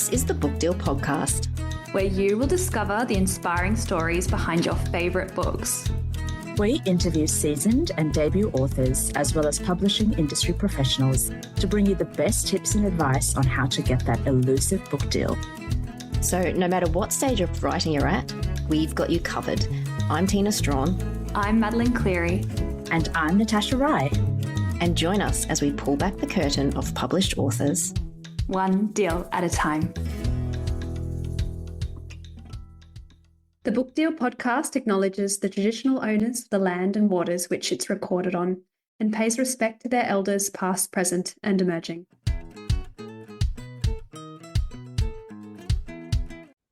This is the Book Deal Podcast, where you will discover the inspiring stories behind your favourite books. We interview seasoned and debut authors, as well as publishing industry professionals, to bring you the best tips and advice on how to get that elusive book deal. So no matter what stage of writing you're at, we've got you covered. I'm Tina Strawn. I'm Madeline Cleary. And I'm Natasha Rai. And join us as we pull back the curtain of published authors. One deal at a time. The Book Deal Podcast acknowledges the traditional owners of the land and waters which it's recorded on, and pays respect to their elders past, present, and emerging.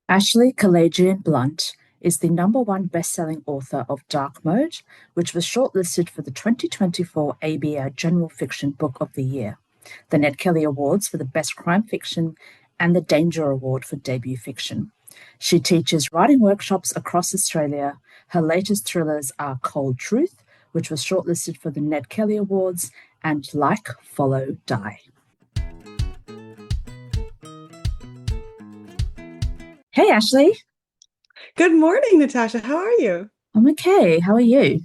Ashley Kalagian Blunt is the #1 best-selling author of Dark Mode, which was shortlisted for the 2024 ABA General Fiction Book of the Year, the Ned Kelly Awards for the Best Crime Fiction, and the Danger Award for Debut Fiction. She teaches writing workshops across Australia. Her latest thrillers are Cold Truth, which was shortlisted for the Ned Kelly Awards, and Like, Follow, Die. Hey, Ashley. Good morning, Natasha. How are you? I'm okay. How are you?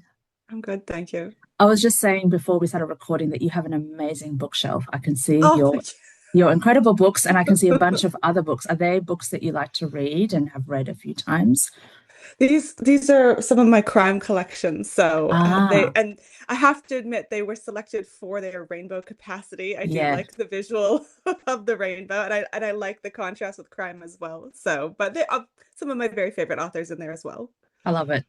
I'm good, thank you. I was just saying before we started recording that you have an amazing bookshelf. I can see Thank your incredible books, and I can see a bunch of other books. Are they books that you like to read and have read a few times? These are some of my crime collections. So and I have to admit they were selected for their rainbow capacity. I do like the visual of the rainbow, and I like the contrast with crime as well. So, but they are some of my very favorite authors in there as well. I love it.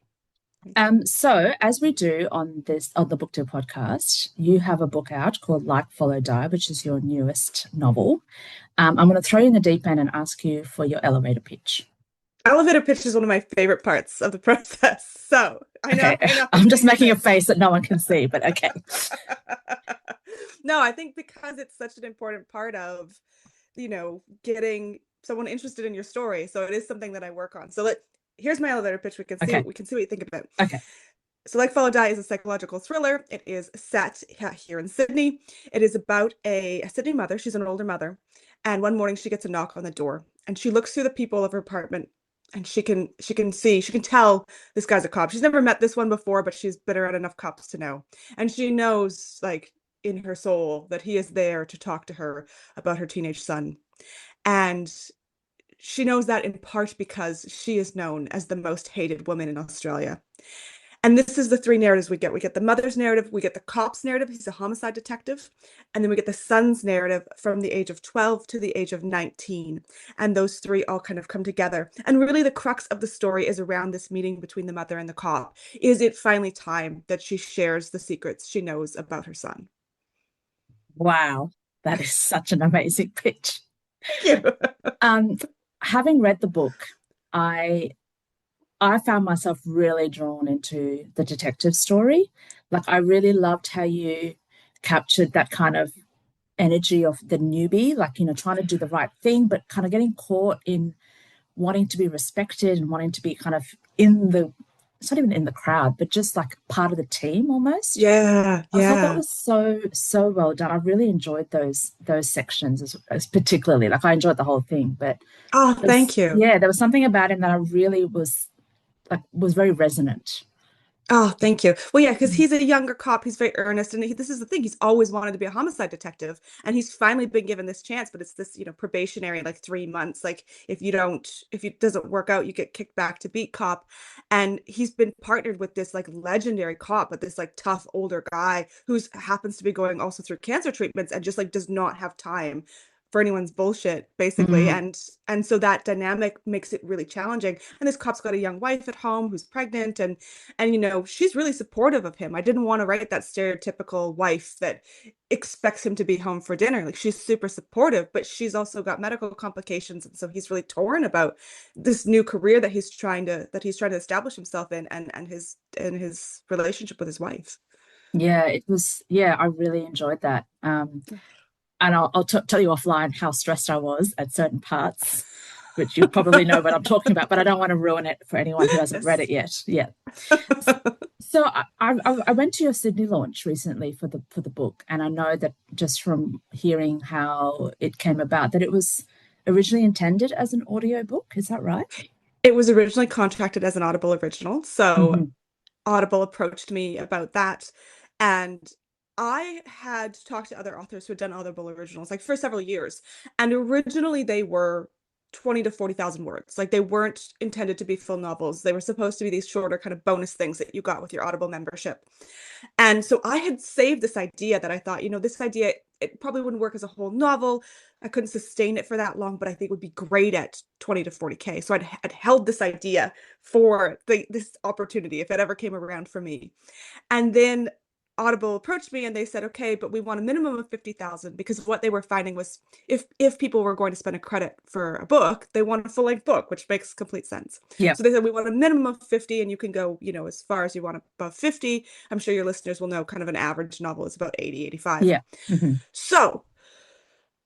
So as we do on the Book Deal podcast, you have a book out called Like, Follow, Die, which is your newest novel. I'm going to throw you in the deep end and ask you for your elevator pitch. Elevator pitch is one of my favorite parts of the process. So I know. I'm just making a face that no one can see, but okay. No, I think because it's such an important part of, getting someone interested in your story. So it is something that I work on. So here's my elevator pitch. We can see what you think about it. Okay. So Like, Follow, Die is a psychological thriller. It is set here in Sydney. It is about a Sydney mother. She's an older mother. And one morning she gets a knock on the door, and she looks through the people of her apartment, and she can tell this guy's a cop. She's never met this one before, but she's been around enough cops to know. And she knows, like, in her soul that he is there to talk to her about her teenage son. And she knows that in part because she is known as the most hated woman in Australia. And this is the three narratives we get. We get the mother's narrative, we get the cop's narrative, he's a homicide detective, and then we get the son's narrative from the age of 12 to the age of 19. And those three all kind of come together. And really the crux of the story is around this meeting between the mother and the cop. Is it finally time that she shares the secrets she knows about her son? Wow, that is such an amazing pitch. Thank you. Having read the book, I found myself really drawn into the detective story. Like, I really loved how you captured that kind of energy of the newbie, like, trying to do the right thing, but kind of getting caught in wanting to be respected and wanting to be kind of it's not even in the crowd, but just like part of the team almost. Yeah. I thought that was so well done. I really enjoyed those sections as particularly. Like, I enjoyed the whole thing, but thank you. Yeah, there was something about him that I really was very resonant. Oh, thank you. Well, yeah, because he's a younger cop. He's very earnest. And this is the thing. He's always wanted to be a homicide detective. And he's finally been given this chance. But it's this, probationary, like 3 months. Like, if it doesn't work out, you get kicked back to beat cop. And he's been partnered with this, like, legendary cop, but this, like, tough older guy who happens to be going also through cancer treatments and just, like, does not have time for anyone's bullshit, basically. Mm-hmm. And so that dynamic makes it really challenging. And this cop's got a young wife at home who's pregnant, and she's really supportive of him. I didn't want to write that stereotypical wife that expects him to be home for dinner. Like, she's super supportive, but she's also got medical complications, and so he's really torn about this new career that he's trying to establish himself in, and his relationship with his wife. Yeah, it was. Yeah, I really enjoyed that. And I'll tell you offline how stressed I was at certain parts, which you probably know what I'm talking about, but I don't want to ruin it for anyone who hasn't read it yet. Yeah. So I went to your Sydney launch recently for the book, and I know that just from hearing how it came about, that it was originally intended as an audiobook. Is that right? It was originally contracted as an Audible original. So Mm-hmm. Audible approached me about that. And I had talked to other authors who had done Audible originals like for several years. And originally they were 20 to 40,000 words. Like they weren't intended to be full novels. They were supposed to be these shorter kind of bonus things that you got with your Audible membership. And so I had saved this idea that I thought, this idea, it probably wouldn't work as a whole novel. I couldn't sustain it for that long, but I think it would be great at 20 to 40K. So I'd held this idea for this opportunity if it ever came around for me. And then Audible approached me and they said, okay, but we want a minimum of 50,000 because what they were finding was if people were going to spend a credit for a book, they want a full-length book, which makes complete sense. Yeah. So they said, we want a minimum of 50 and you can go, as far as you want above 50. I'm sure your listeners will know kind of an average novel is about 80, 85. Yeah. Mm-hmm. So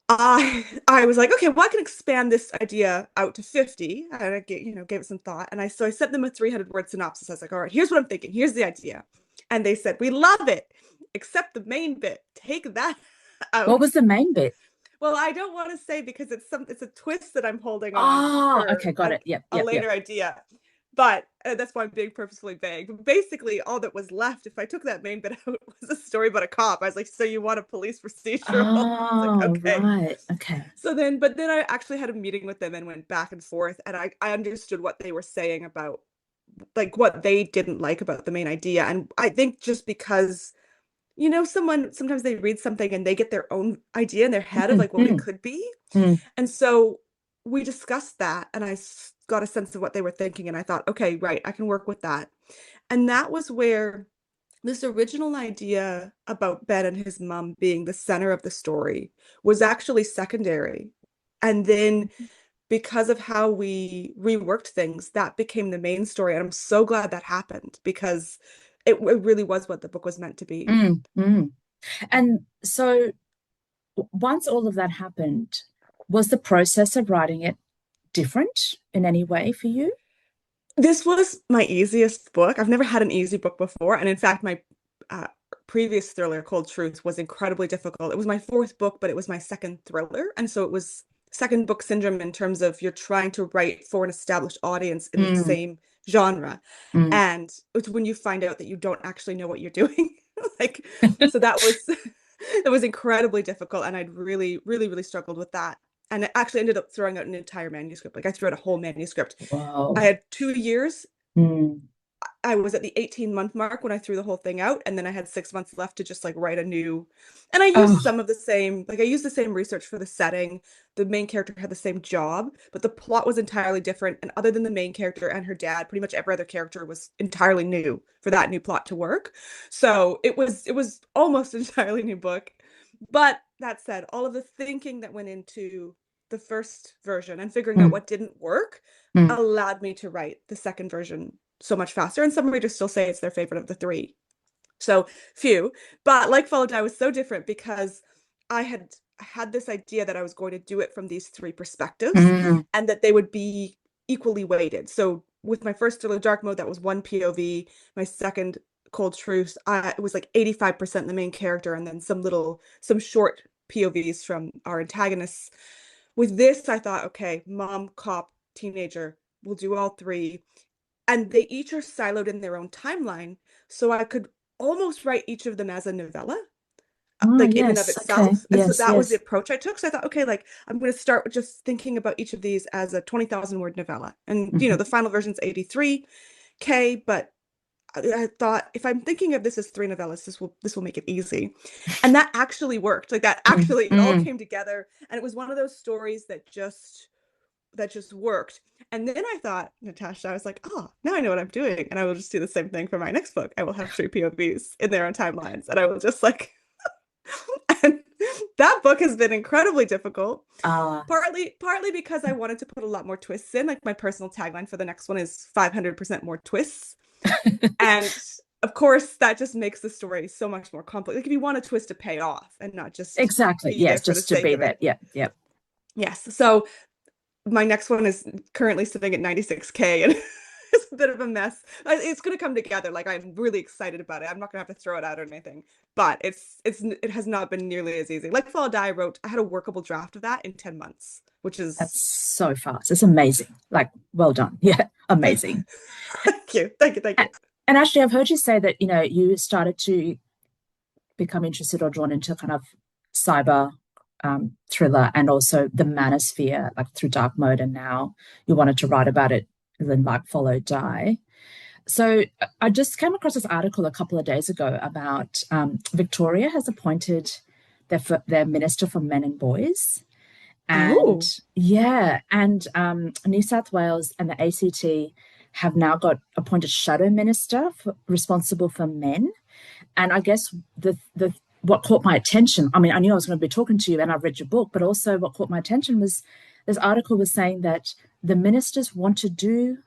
I was like, okay, well, I can expand this idea out to 50. And I gave it some thought. And so I sent them a 300-word synopsis. I was like, all right, here's what I'm thinking. Here's the idea. And they said, we love it, except the main bit. Take that out. What was the main bit? Well, I don't want to say because it's a twist that I'm holding on. Oh, okay, got it. Yep, a later idea. But that's why I'm being purposefully vague. But basically, all that was left, if I took that main bit out, was a story about a cop. I was like, so you want a police procedural? Oh, like, okay. Right. Okay. So then I actually had a meeting with them and went back and forth. And I understood what they were saying about like what they didn't like about the main idea. And I think just because, sometimes they read something and they get their own idea in their head of like what it could be. And so we discussed that and I got a sense of what they were thinking. And I thought, okay, right, I can work with that. And that was where this original idea about Ben and his mom being the center of the story was actually secondary. And then because of how we reworked things, that became the main story. And I'm so glad that happened because it really was what the book was meant to be. And so once all of that happened, was the process of writing it different in any way for you? This was my easiest book. I've never had an easy book before. And in fact, my previous thriller, Cold Truth, was incredibly difficult. It was my fourth book, but it was my second thriller. And so it was second book syndrome in terms of you're trying to write for an established audience in the same genre. And it's when you find out that you don't actually know what you're doing. So it was incredibly difficult. And I'd really, really, really struggled with that. And I actually ended up throwing out an entire manuscript. Like I threw out a whole manuscript. Wow. I had 2 years. I was at the 18-month mark when I threw the whole thing out. And then I had 6 months left to just like write a new, and I used some of the same, I used the same research for the setting. The main character had the same job, but the plot was entirely different. And other than the main character and her dad, pretty much every other character was entirely new for that new plot to work. So it was almost an entirely new book. But that said, all of the thinking that went into the first version and figuring out what didn't work allowed me to write the second version so much faster. And some readers still say it's their favorite of the three. So few, but Like Follow Die was so different because I had this idea that I was going to do it from these three perspectives and that they would be equally weighted. So with my first thriller, Dark Mode, that was one POV. My second, Cold Truth, it was like 85% the main character and then some short POVs from our antagonists. With this, I thought, okay, mom, cop, teenager, we'll do all three. And they each are siloed in their own timeline. So I could almost write each of them as a novella, in and of itself. Okay. And so that was the approach I took. So I thought, okay, I'm going to start with just thinking about each of these as a 20,000 word novella. And, the final version's 83K, but I thought if I'm thinking of this as three novellas, this will make it easy. And that actually worked. Like that actually it all came together. And it was one of those stories that just worked. And then I thought, Natasha, I was like, oh, now I know what I'm doing. And I will just do the same thing for my next book. I will have three POVs in their own timelines. And I will just and that book has been incredibly difficult. Partly because I wanted to put a lot more twists in. Like my personal tagline for the next one is 500% more twists. And of course, that just makes the story so much more complex. Like if you want a twist to pay off and not just exactly, yes, just to be that. Yep. Yes. So my next one is currently sitting at 96K, and It's a bit of a mess. It's going to come together. Like, I'm really excited about it. I'm not going to have to throw it out or anything, but it has not been nearly as easy. Like Fall Die wrote, I had a workable draft of that in 10 months, which That's is so fast. It's amazing. Like, well done. Yeah, amazing. thank you. Thank you. Thank you. And actually, I've heard you say that, you started to become interested or drawn into kind of cyber thriller and also the manosphere, like through Dark Mode, and now you wanted to write about it then like Follow Die. So I just came across this article a couple of days ago about Victoria has appointed their Minister for Men and Boys. And Oh, yeah, and New South Wales and the ACT have now got appointed shadow minister responsible for men. And I guess the what caught my attention, I mean, I knew I was going to be talking to you and I've read your book, but also what caught my attention was this article was saying that the ministers want to do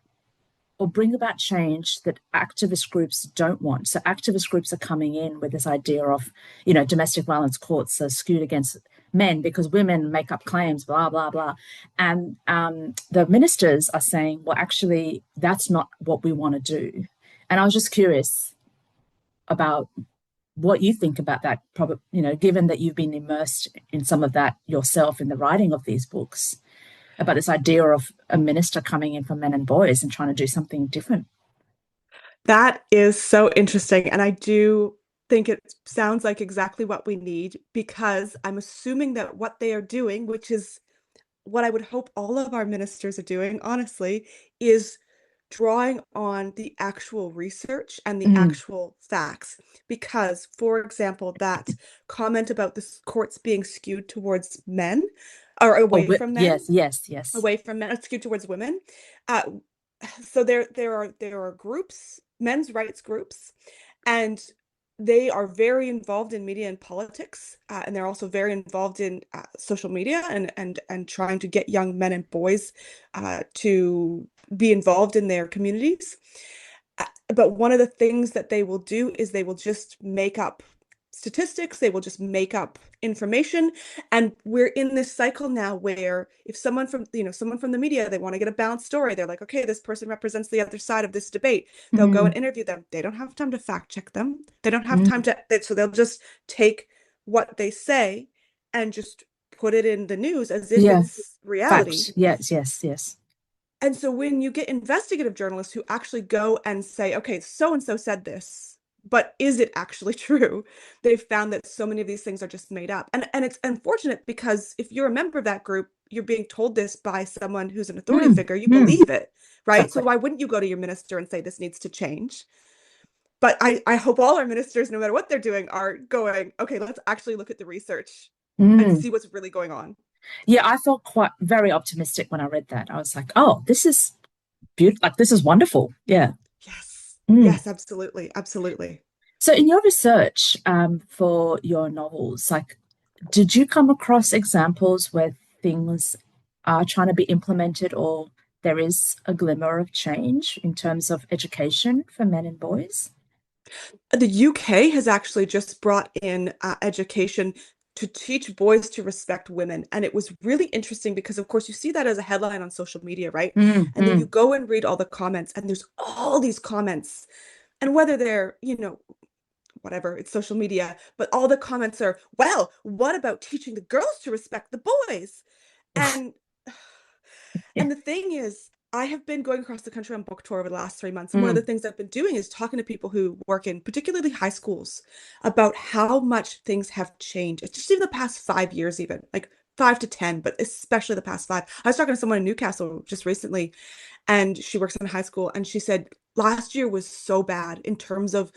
or bring about change that activist groups don't want. So activist groups are coming in with this idea of, domestic violence courts are skewed against men because women make up claims, blah, blah, blah. And the ministers are saying, well, actually, that's not what we want to do. And I was just curious about what you think about that, probably, given that you've been immersed in some of that yourself in the writing of these books, about this idea of a minister coming in for men and boys and trying to do something different. that is so interesting. And I do think it sounds like exactly what we need, because I'm assuming that what they are doing, which is what I would hope all of our ministers are doing, honestly, is drawing on the actual research and the actual facts. Because, for example, that comment about the courts being skewed towards men or away from men, yes. away from men, skewed towards women. Uh, so there are groups, men's rights groups, and they are very involved in media and politics, and they're also very involved in social media and trying to get young men and boys to be involved in their communities. But one of the things that they will do is they will just make up statistics, they will just make up information. And we're in this cycle now where if someone from the media, they want to get a balanced story, they're like, okay, this person represents the other side of this debate, they'll go and interview them. They don't have time to fact check them, they don't have time to, so they'll just take what they say and just put it in the news as if it's reality. Fact. Yes. And so when you get investigative journalists who actually go and say, okay, so and so said this, but is it actually true? They've found that so many of these things are just made up. And it's unfortunate, because if you're a member of that group, you're being told this by someone who's an authority figure, you believe it, right? Exactly. So why wouldn't you go to your minister and say this needs to change? But I hope all our ministers, no matter what they're doing, are going, okay, let's actually look at the research and see what's really going on. Yeah, I felt very optimistic when I read that. I was like, oh, this is beautiful. Like, this is wonderful. Yeah. Yes, absolutely. So in your research for your novels, like, did you come across examples where things are trying to be implemented or there is a glimmer of change in terms of education for men and boys? The UK has actually just brought in education to teach boys to respect women. And it was really interesting because, of course, you see that as a headline on social media, right? And then you go and read all the comments, and there's all these comments. And whether they're, whatever, it's social media, but all the comments are, well, what about teaching the girls to respect the boys? And and the thing is, I have been going across the country on book tour over the last 3 months. And one of the things I've been doing is talking to people who work in particularly high schools about how much things have changed. It's just even the past 5 years, even like 5 to 10, but especially the past 5. I was talking to someone in Newcastle just recently, and she works in high school, and she said last year was so bad in terms of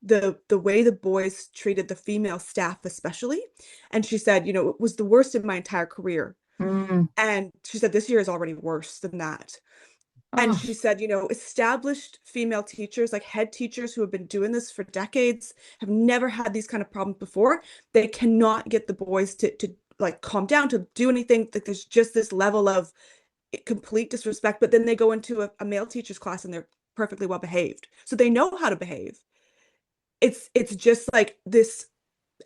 the way the boys treated the female staff, especially. And she said, it was the worst in my entire career. And she said this year is already worse than that. And she said, established female teachers, like head teachers who have been doing this for decades, have never had these kind of problems before. They cannot get the boys to like calm down, to do anything. Like, there's just this level of complete disrespect. But then they go into a male teacher's class and they're perfectly well behaved. So they know how to behave. It's just like this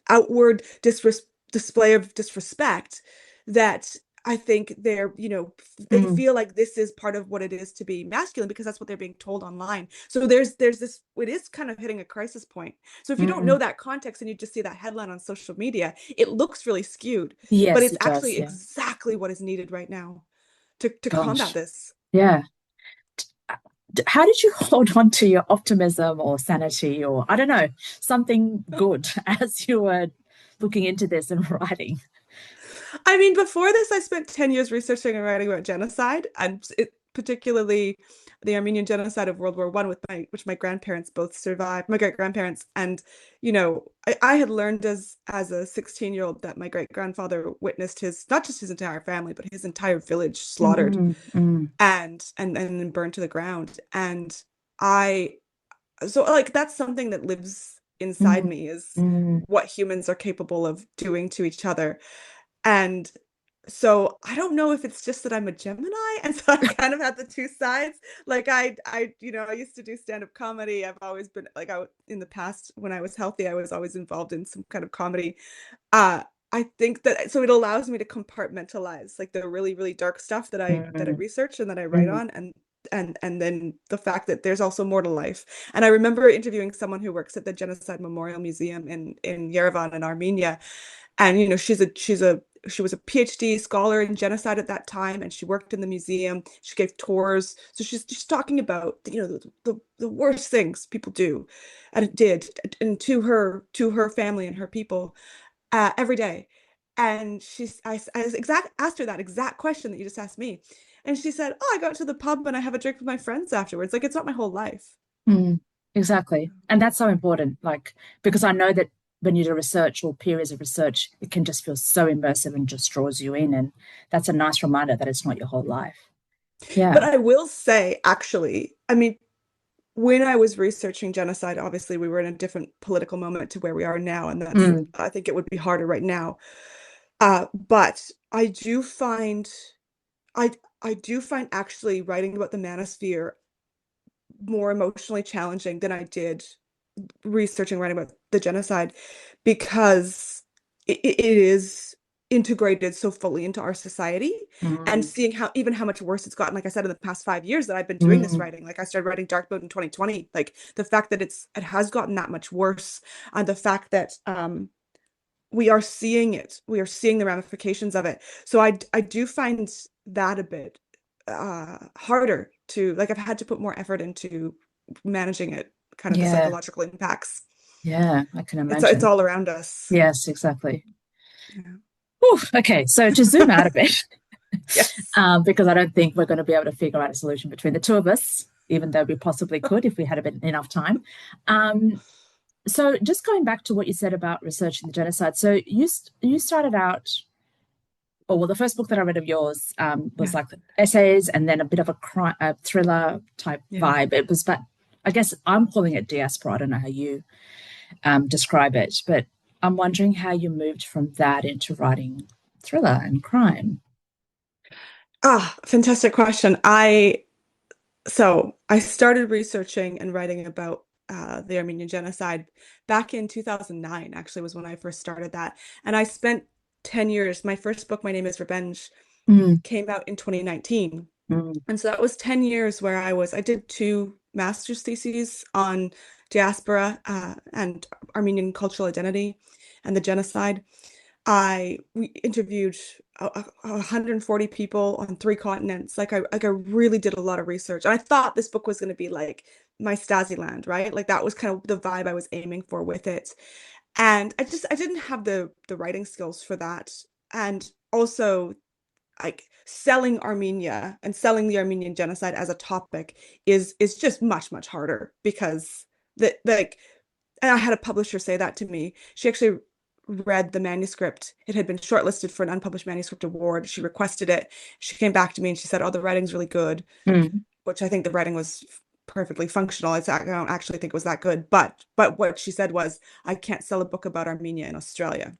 outward display of disrespect that I think they're, they feel like this is part of what it is to be masculine because that's what they're being told online. So there's this, it is kind of hitting a crisis point. So if you don't know that context and you just see that headline on social media, it looks really skewed, but Yes, it's it does. actually Yeah. exactly what is needed right now to Gosh. combat this. Yeah. How did you hold on to your optimism or sanity or, I don't know, something good as you were looking into this and writing? I mean, before this, I spent 10 years researching and writing about genocide, and particularly the Armenian genocide of World War I, which my grandparents both survived, my great grandparents. And, I had learned as a 16-year-old that my great grandfather witnessed not just his entire family, but his entire village slaughtered and then burned to the ground. And so like that's something that lives inside me, is what humans are capable of doing to each other. And so I don't know if it's just that I'm a Gemini, and so I kind of had the two sides. Like I used to do stand-up comedy. I've always been like, in the past when I was healthy, I was always involved in some kind of comedy. I think that so it allows me to compartmentalize like the really, really dark stuff that I research and that I write on, and then the fact that there's also more to life. And I remember interviewing someone who works at the Genocide Memorial Museum in Yerevan in Armenia. And she was a PhD scholar in genocide at that time, and she worked in the museum. She gave tours. So she's talking about the worst things people do, and it did, and to her family and her people every day. And I asked her that exact question that you just asked me, and she said, "Oh, I go out to the pub and I have a drink with my friends afterwards. Like it's not my whole life." Exactly. And that's so important, like, because I know that when you do research or periods of research, it can just feel so immersive and just draws you in. And that's a nice reminder that it's not your whole life. Yeah. But I will say, actually, I mean, when I was researching genocide, obviously we were in a different political moment to where we are now, and I think it would be harder right now. But I do find actually writing about the manosphere more emotionally challenging than I did writing about the genocide, because it is integrated so fully into our society, and seeing how much worse it's gotten. Like I said, in the past 5 years that I've been doing this writing, like I started writing Dark Mode in 2020, like the fact that it has gotten that much worse, and the fact that we are seeing the ramifications of it. So I do find that a bit harder to, like, I've had to put more effort into managing it, kind of the psychological impacts. Yeah, I can imagine. It's all around us. Yes, exactly. Yeah. Okay, so to zoom out a bit, yes. Because I don't think we're going to be able to figure out a solution between the two of us, even though we possibly could if we had enough time. So just going back to what you said about researching the genocide. So you started out, well, the first book that I read of yours was like essays and then a bit of a thriller type vibe. It was, but I guess I'm calling it diaspora. I don't know how you describe it, but I'm wondering how you moved from that into writing thriller and crime. Fantastic question. I started researching and writing about the Armenian genocide back in 2009, actually, was when I first started that. And I spent 10 years. My first book, My Name is Revenge, came out in 2019. And so that was 10 years where I did 2 master's theses on diaspora and Armenian cultural identity and the genocide. We interviewed 140 people on 3 continents. Like I really did a lot of research, and I thought this book was going to be like my Stasi land, right? Like that was kind of the vibe I was aiming for with it. And I didn't have the writing skills for that. And also, like, selling Armenia and selling the Armenian genocide as a topic is just much harder, because and I had a publisher say that to me. She actually read the manuscript. It had been shortlisted for an unpublished manuscript award. She requested it. She came back to me and she said, "Oh, the writing's really good," which I think the writing was perfectly functional. I don't actually think it was that good, but what she said was, "I can't sell a book about Armenia in Australia,"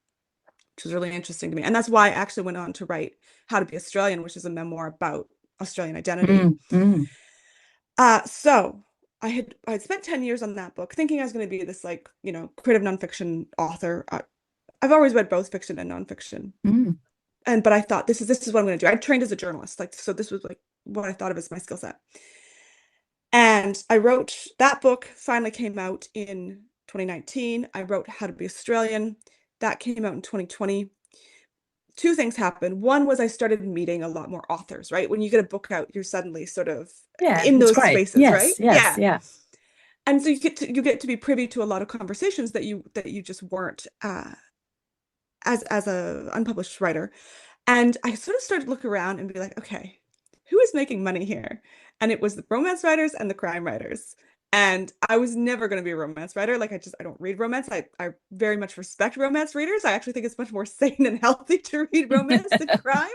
which was really interesting to me. And that's why I actually went on to write How to Be Australian, which is a memoir about Australian identity. So I had spent 10 years on that book, thinking I was going to be this, like, creative nonfiction author. I've always read both fiction and nonfiction. but I thought this is what I'm going to do. I trained as a journalist, like, so this was like what I thought of as my skill set. And I wrote that book, finally came out in 2019. I wrote How to Be Australian. That came out in 2020. Two things happened. One was I started meeting a lot more authors, right? When you get a book out, you're suddenly sort of Yeah, in it's those great. spaces, right? Yes, Yeah. yeah. And so you get to be privy to a lot of conversations that you just weren't as a unpublished writer. And I sort of started to look around and be like, okay, who is making money here? And it was the romance writers and the crime writers. And I was never going to be a romance writer. Like I don't read romance. I very much respect romance readers. I actually think it's much more sane and healthy to read romance than crime.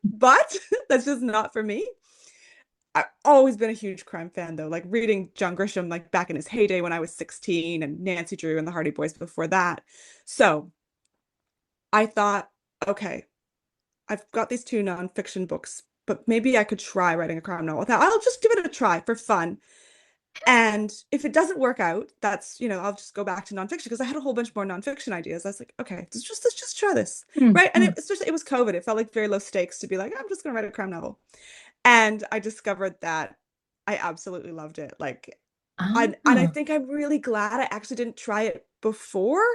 But that's just not for me. I've always been a huge crime fan though, like reading John Grisham like back in his heyday when I was 16 and Nancy Drew and the Hardy Boys before that. So I thought, okay, I've got these two nonfiction books, but maybe I could try writing a crime novel. I'll just give it a try for fun. And if it doesn't work out, that's, I'll just go back to nonfiction because I had a whole bunch more nonfiction ideas. I was like, okay, let's just try this. Right. And it was COVID. It felt like very low stakes to be like, I'm just going to write a crime novel. And I discovered that I absolutely loved it. Like, and I think I'm really glad I actually didn't try it before,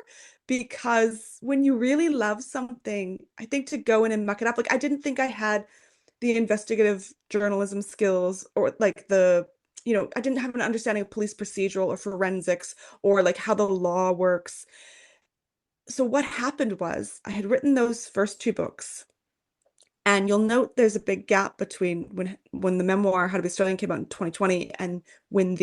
because when you really love something, I think to go in and muck it up, like I didn't think I had the investigative journalism skills or like I didn't have an understanding of police procedural or forensics or like how the law works. So what happened was I had written those first two books. And you'll note there's a big gap between when the memoir How to Be Australian came out in 2020 and when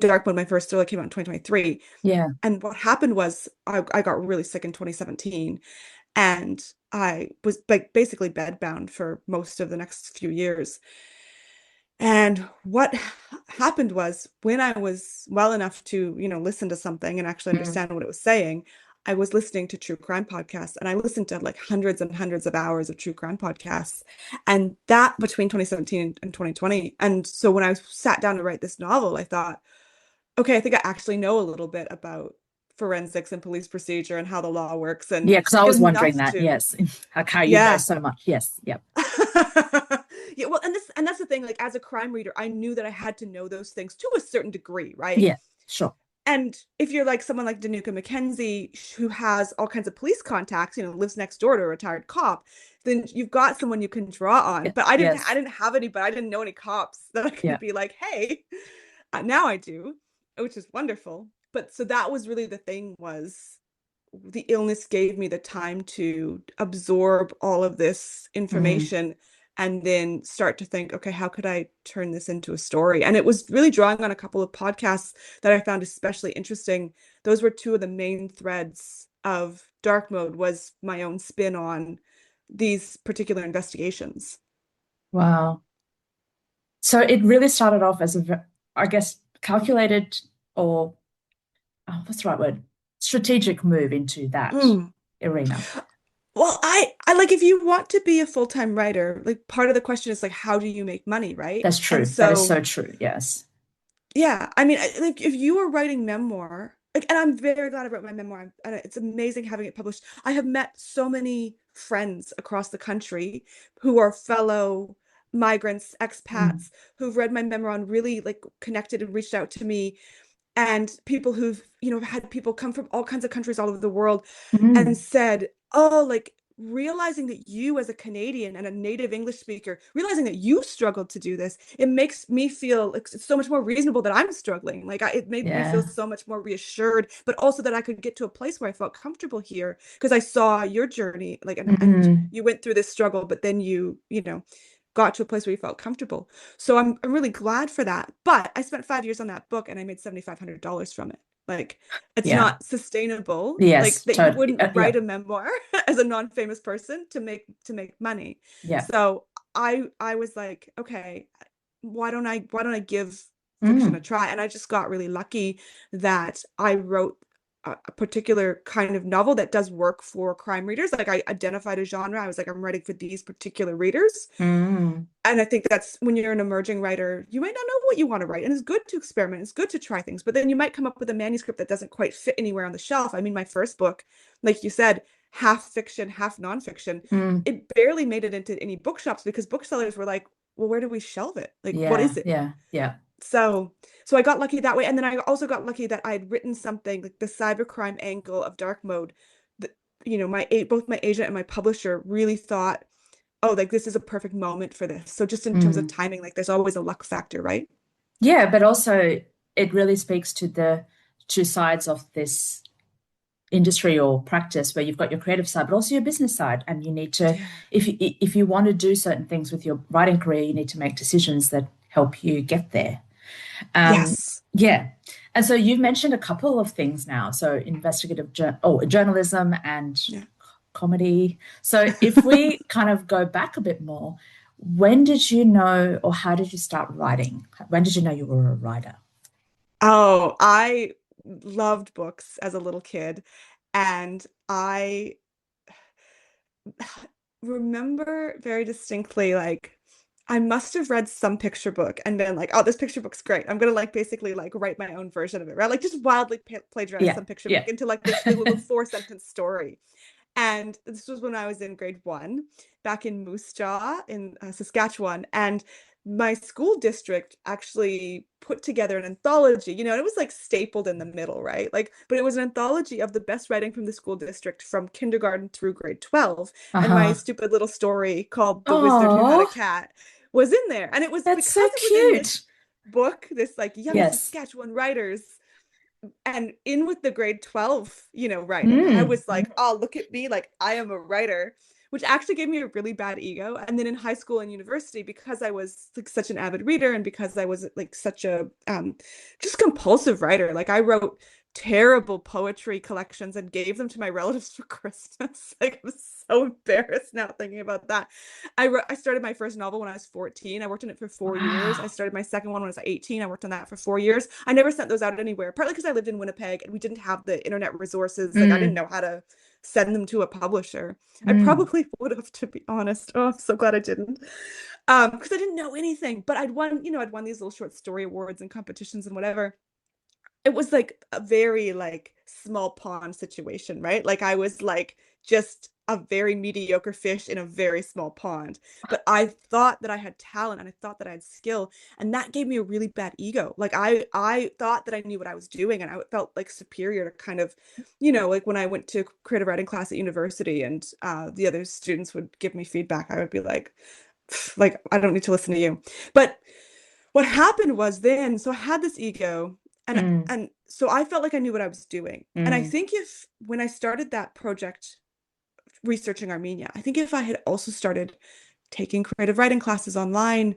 Dark Mode, my first story, came out in 2023. Yeah. And what happened was I got really sick in 2017 and I was like basically bedbound for most of the next few years. And what happened was when I was well enough to, listen to something and actually understand what it was saying, I was listening to true crime podcasts and I listened to like hundreds and hundreds of hours of true crime podcasts. And that between 2017 and 2020. And so when I sat down to write this novel, I thought, okay, I think I actually know a little bit about forensics and police procedure and how the law works. And yeah, because I was wondering enough that. Yes. How you know yeah. so much. Yes. Yep. Yeah, well, and that's the thing, like as a crime reader, I knew that I had to know those things to a certain degree, right? Yeah, sure. And if you're like someone like Danuka McKenzie, who has all kinds of police contacts, lives next door to a retired cop, then you've got someone you can draw on. But I didn't have any, but I didn't know any cops that I could be like, hey, now I do, which is wonderful. But so that was really the thing, was the illness gave me the time to absorb all of this information and then start to think, okay, how could I turn this into a story? And it was really drawing on a couple of podcasts that I found especially interesting. Those were two of the main threads of Dark Mode, was my own spin on these particular investigations. Wow. So it really started off as I guess, calculated or what's the right word? Strategic move into that arena. Well, I like, if you want to be a full-time writer, like part of the question is like, how do you make money, right? That's true. That is so true. Yes. Yeah. I mean, like if you were writing memoir, like, and I'm very glad I wrote my memoir, and it's amazing having it published. I have met so many friends across the country who are fellow migrants, expats, who've read my memoir and really like connected and reached out to me. And people who've, had people come from all kinds of countries all over the world and said, oh, like realizing that you as a Canadian and a native English speaker, realizing that you struggled to do this, it makes me feel like it's so much more reasonable that I'm struggling. Like it made me feel so much more reassured, but also that I could get to a place where I felt comfortable here because I saw your journey, like, and you went through this struggle, but then you got to a place where you felt comfortable. So I'm really glad for that. But I spent 5 years on that book and I made $7,500 from it. Like, it's not sustainable. Yes, like that you wouldn't write a memoir as a non-famous person to make money. Yeah. So I was like, okay, why don't I give fiction a try? And I just got really lucky that I wrote a particular kind of novel that does work for crime readers. Like I identified a genre. I was like, I'm writing for these particular readers. And I think that's when you're an emerging writer, you might not know what you want to write. And it's good to experiment. It's good to try things. But then you might come up with a manuscript that doesn't quite fit anywhere on the shelf. I mean, my first book, like you said, half fiction, half nonfiction. Mm. It barely made it into any bookshops because booksellers were like, well, where do we shelve it? Like, what Yeah, is it? yeah, yeah. So I got lucky that way. And then I also got lucky that I had written something like the cybercrime angle of dark mode that, both my agent and my publisher really thought, oh, like this is a perfect moment for this. So just in terms of timing, like there's always a luck factor, right? Yeah, but also it really speaks to the two sides of this industry or practice where you've got your creative side, but also your business side. And you need to, if you want to do certain things with your writing career, you need to make decisions that help you get there. Yes. Yeah. And so you've mentioned a couple of things now. So investigative journalism and comedy. So if we kind of go back a bit more, when did you know, or how did you start writing? When did you know you were a writer? Oh, I loved books as a little kid. And I remember very distinctly, like, I must have read some picture book and been like, oh, this picture book's great. I'm gonna like basically like write my own version of it, right? Like just wildly plagiarize some picture book into like this little 4-sentence story. And this was when I was in grade 1, back in Moose Jaw in Saskatchewan. And my school district actually put together an anthology, and it was like stapled in the middle, right? Like, but it was an anthology of the best writing from the school district from kindergarten through grade 12. And my stupid little story called The Wizard Who Had a Cat was in there. And it was That's because so it was cute. in this book, this like young Saskatchewan writers, and in with the grade 12, writing. I was like, oh, look at me, like I am a writer, which actually gave me a really bad ego. And then in high school and university, because I was like such an avid reader and because I was like such a just compulsive writer, like I wrote terrible poetry collections and gave them to my relatives for Christmas. Like I'm so embarrassed now thinking about that. I started my first novel when I was 14. I worked on it for 4 years. I started my second one when I was 18. I worked on that for 4 years. I never sent those out anywhere, partly because I lived in Winnipeg and we didn't have the internet resources. Like I didn't know how to send them to a publisher. I probably would have, to be honest. Oh, I'm so glad I didn't. Because I didn't know anything. But I'd won these little short story awards and competitions and whatever. It was like a very like small pond situation, right? Like I was like just a very mediocre fish in a very small pond. But I thought that I had talent and I thought that I had skill, and that gave me a really bad ego. Like I thought that I knew what I was doing, and I felt like superior to kind of, like when I went to creative writing class at university and the other students would give me feedback, I would be like I don't need to listen to you. But what happened was then, so I had this ego. And so I felt like I knew what I was doing. And I think when I started that project researching Armenia, I think if I had also started taking creative writing classes online,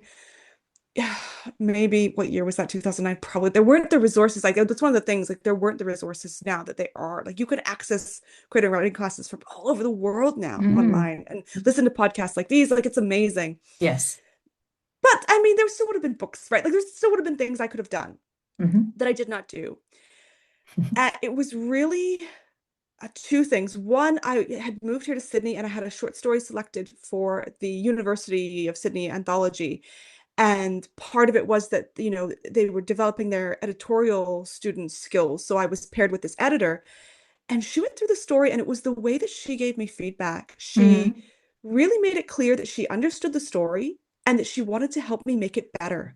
maybe what year was that? 2009? Probably. There weren't the resources. Like that's one of the things, like there weren't the resources now that they are. Like you could access creative writing classes from all over the world now online and listen to podcasts like these. Like it's amazing. Yes. But I mean, there still would have been books, right? Like there still would have been things I could have done that I did not do. It was really two things. One, I had moved here to Sydney and I had a short story selected for the University of Sydney anthology. And part of it was that, they were developing their editorial student skills. So I was paired with this editor and she went through the story, and it was the way that she gave me feedback. She really made it clear that she understood the story and that she wanted to help me make it better.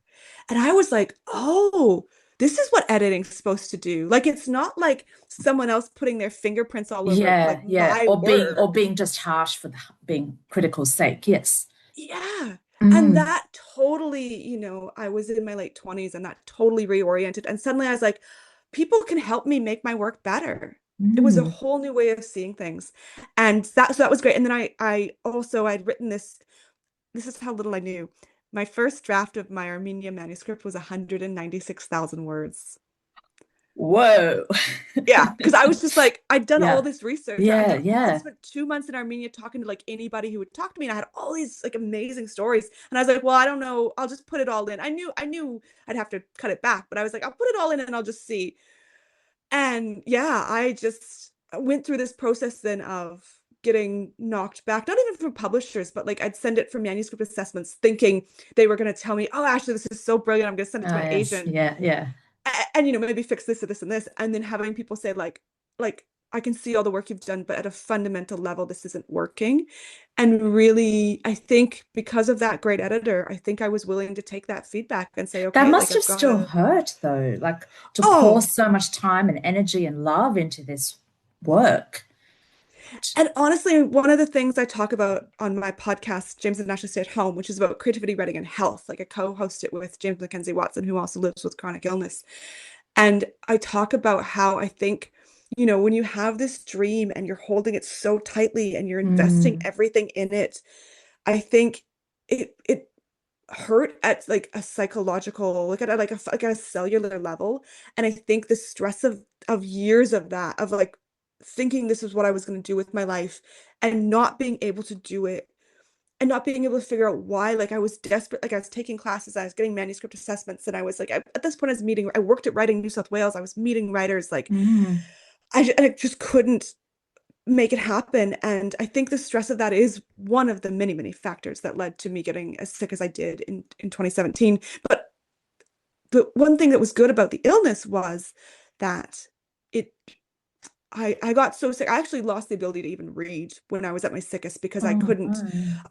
And I was like, oh, this is what editing's supposed to do. Like, it's not like someone else putting their fingerprints all over my work. Or being just harsh for being critical's sake. Yes. Yeah. And that totally, I was in my late 20s and that totally reoriented. And suddenly I was like, people can help me make my work better. It was a whole new way of seeing things. And so that was great. And then I'd written this is how little I knew. My first draft of my Armenia manuscript was 196,000 words. Whoa. Yeah, because I was just like, I'd done all this research. I spent 2 months in Armenia talking to like anybody who would talk to me, and I had all these like amazing stories. And I was like, well, I don't know, I'll just put it all in. I knew I'd have to cut it back, but I was like, I'll put it all in and I'll just see. And yeah, I just went through this process then of getting knocked back, not even from publishers, but like I'd send it for manuscript assessments thinking they were going to tell me, oh, Ashley, this is so brilliant, I'm going to send it to my agent. Yeah. And maybe fix this or this and this. And then having people say like I can see all the work you've done, but at a fundamental level, this isn't working. And really, I think because of that great editor, I think I was willing to take that feedback and say, That okay, like must have I've got still to, hurt, though, like to pour oh, so much time and energy and love into this work. and honestly, one of the things I talk about on my podcast, James and Ashley Stay at Home, which is about creativity, writing, and health, like I co-host it with James Mackenzie Watson, who also lives with chronic illness. And I talk about how I think, when you have this dream and you're holding it so tightly and you're investing Mm, everything in it, I think it hurt at like a psychological, like at a cellular level. And I think the stress of years of that, of like thinking this is what I was going to do with my life and not being able to do it and not being able to figure out why, like I was desperate, like I was taking classes, I was getting manuscript assessments, and I was like, at this point I worked at Writing New South Wales, I was meeting writers, like mm. I just couldn't make it happen. And I think the stress of that is one of the many, many factors that led to me getting as sick as I did in 2017. But the one thing that was good about the illness was that it I got so sick. I actually lost the ability to even read when I was at my sickest because Oh, no.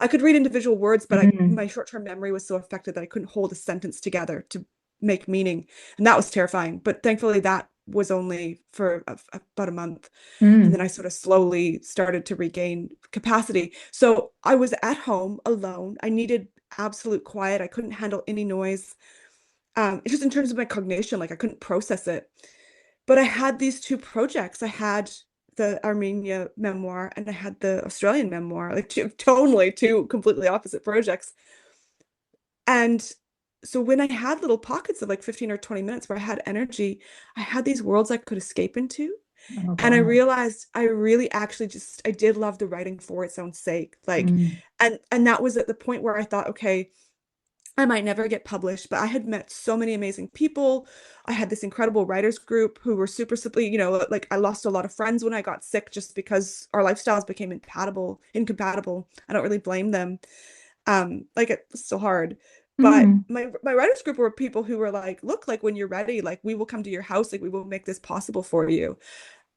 I could read individual words, but Mm, my short-term memory was so affected that I couldn't hold a sentence together to make meaning. And that was terrifying. But thankfully that was only for about a month. And then mm. I sort of slowly started to regain capacity. So I was at home alone. I needed absolute quiet. I couldn't handle any noise. It's just in terms of my cognition, like I couldn't process it. But I had these two projects. I had the Armenia memoir and I had the Australian memoir, like two completely opposite projects. And so when I had little pockets of like 15 or 20 minutes where I had energy, I had these worlds I could escape into. Oh, And I wow. realized I really actually I did love the writing for its own sake. Like, Mm, and that was at the point where I thought, okay, I might never get published, but I had met so many amazing people. I had this incredible writers group who were super, like I lost a lot of friends when I got sick just because our lifestyles became incompatible. I don't really blame them. Like it was still hard. But mm. my writers group were people who were like, look, like when you're ready, like we will come to your house, like we will make this possible for you.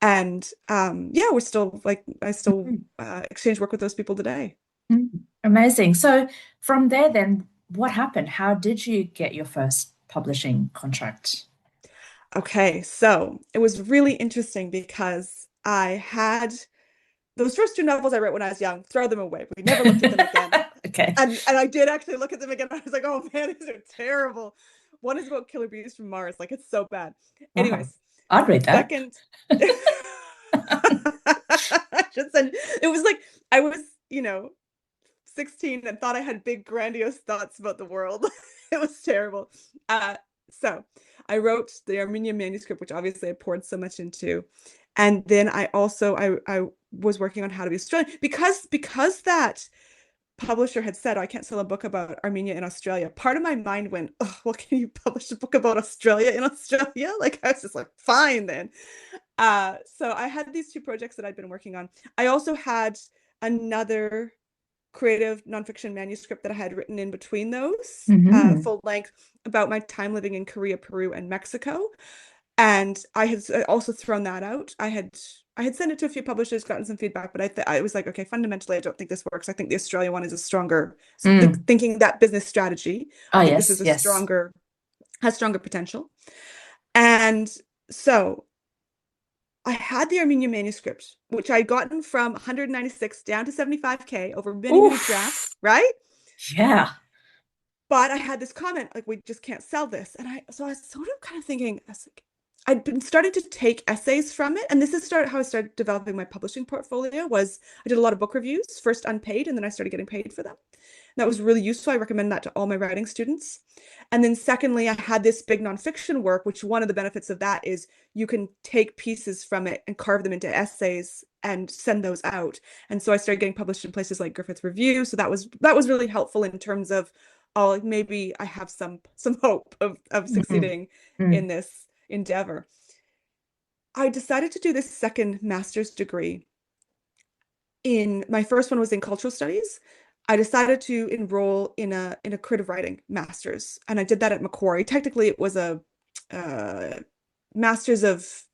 And yeah, we're still like I still Mm, exchange work with those people today. mm. Amazing. So from there, then, what happened? How did you get your first publishing contract? Okay, so it was really interesting because I had those first two novels I wrote when I was young, throw them away. We never looked at them again. Okay. And I did actually look at them again. I was like, oh man, these are terrible. One is about killer bees from Mars. Like it's so bad. Wow. Anyways, I'd the read that. second I should send it was like I was, 16 and thought I had big grandiose thoughts about the world. It was terrible. So I wrote the Armenian manuscript, which obviously I poured so much into. And then I was working on How to Be Australian because that publisher had said, oh, I can't sell a book about Armenia in Australia. Part of my mind went, oh, well, can you publish a book about Australia in Australia? Like I was just like, fine then. So I had these two projects that I'd been working on. I also had another creative nonfiction manuscript that I had written in between those, Hmm. full length, about my time living in Korea, Peru, and Mexico. And I had also thrown that out. I had sent it to a few publishers, gotten some feedback, but I was like, okay, fundamentally, I don't think this works. I think the Australia one is a stronger, Mm. thinking that business strategy. Oh, I think this is yes, yes. has stronger potential. And so I had the Armenian manuscript, which I'd gotten from 196 down to 75K over many, many drafts, Oof. right? Yeah. But I had this comment, like, we just can't sell this. And so I was sort of kind of thinking, I was like, I'd been starting to take essays from it. And this is how I started developing my publishing portfolio was I did a lot of book reviews, first unpaid, and then I started getting paid for them. That was really useful. I recommend that to all my writing students. And then secondly, I had this big nonfiction work, which one of the benefits of that is you can take pieces from it and carve them into essays and send those out. And so I started getting published in places like Griffith Review. So that was really helpful in terms of, oh, like maybe I have some hope of Mm, succeeding in mm, this endeavor. I decided to do this second master's degree. In my first one was in cultural studies. I decided to enroll in a creative writing master's, and I did that at Macquarie. Technically, it was a master's of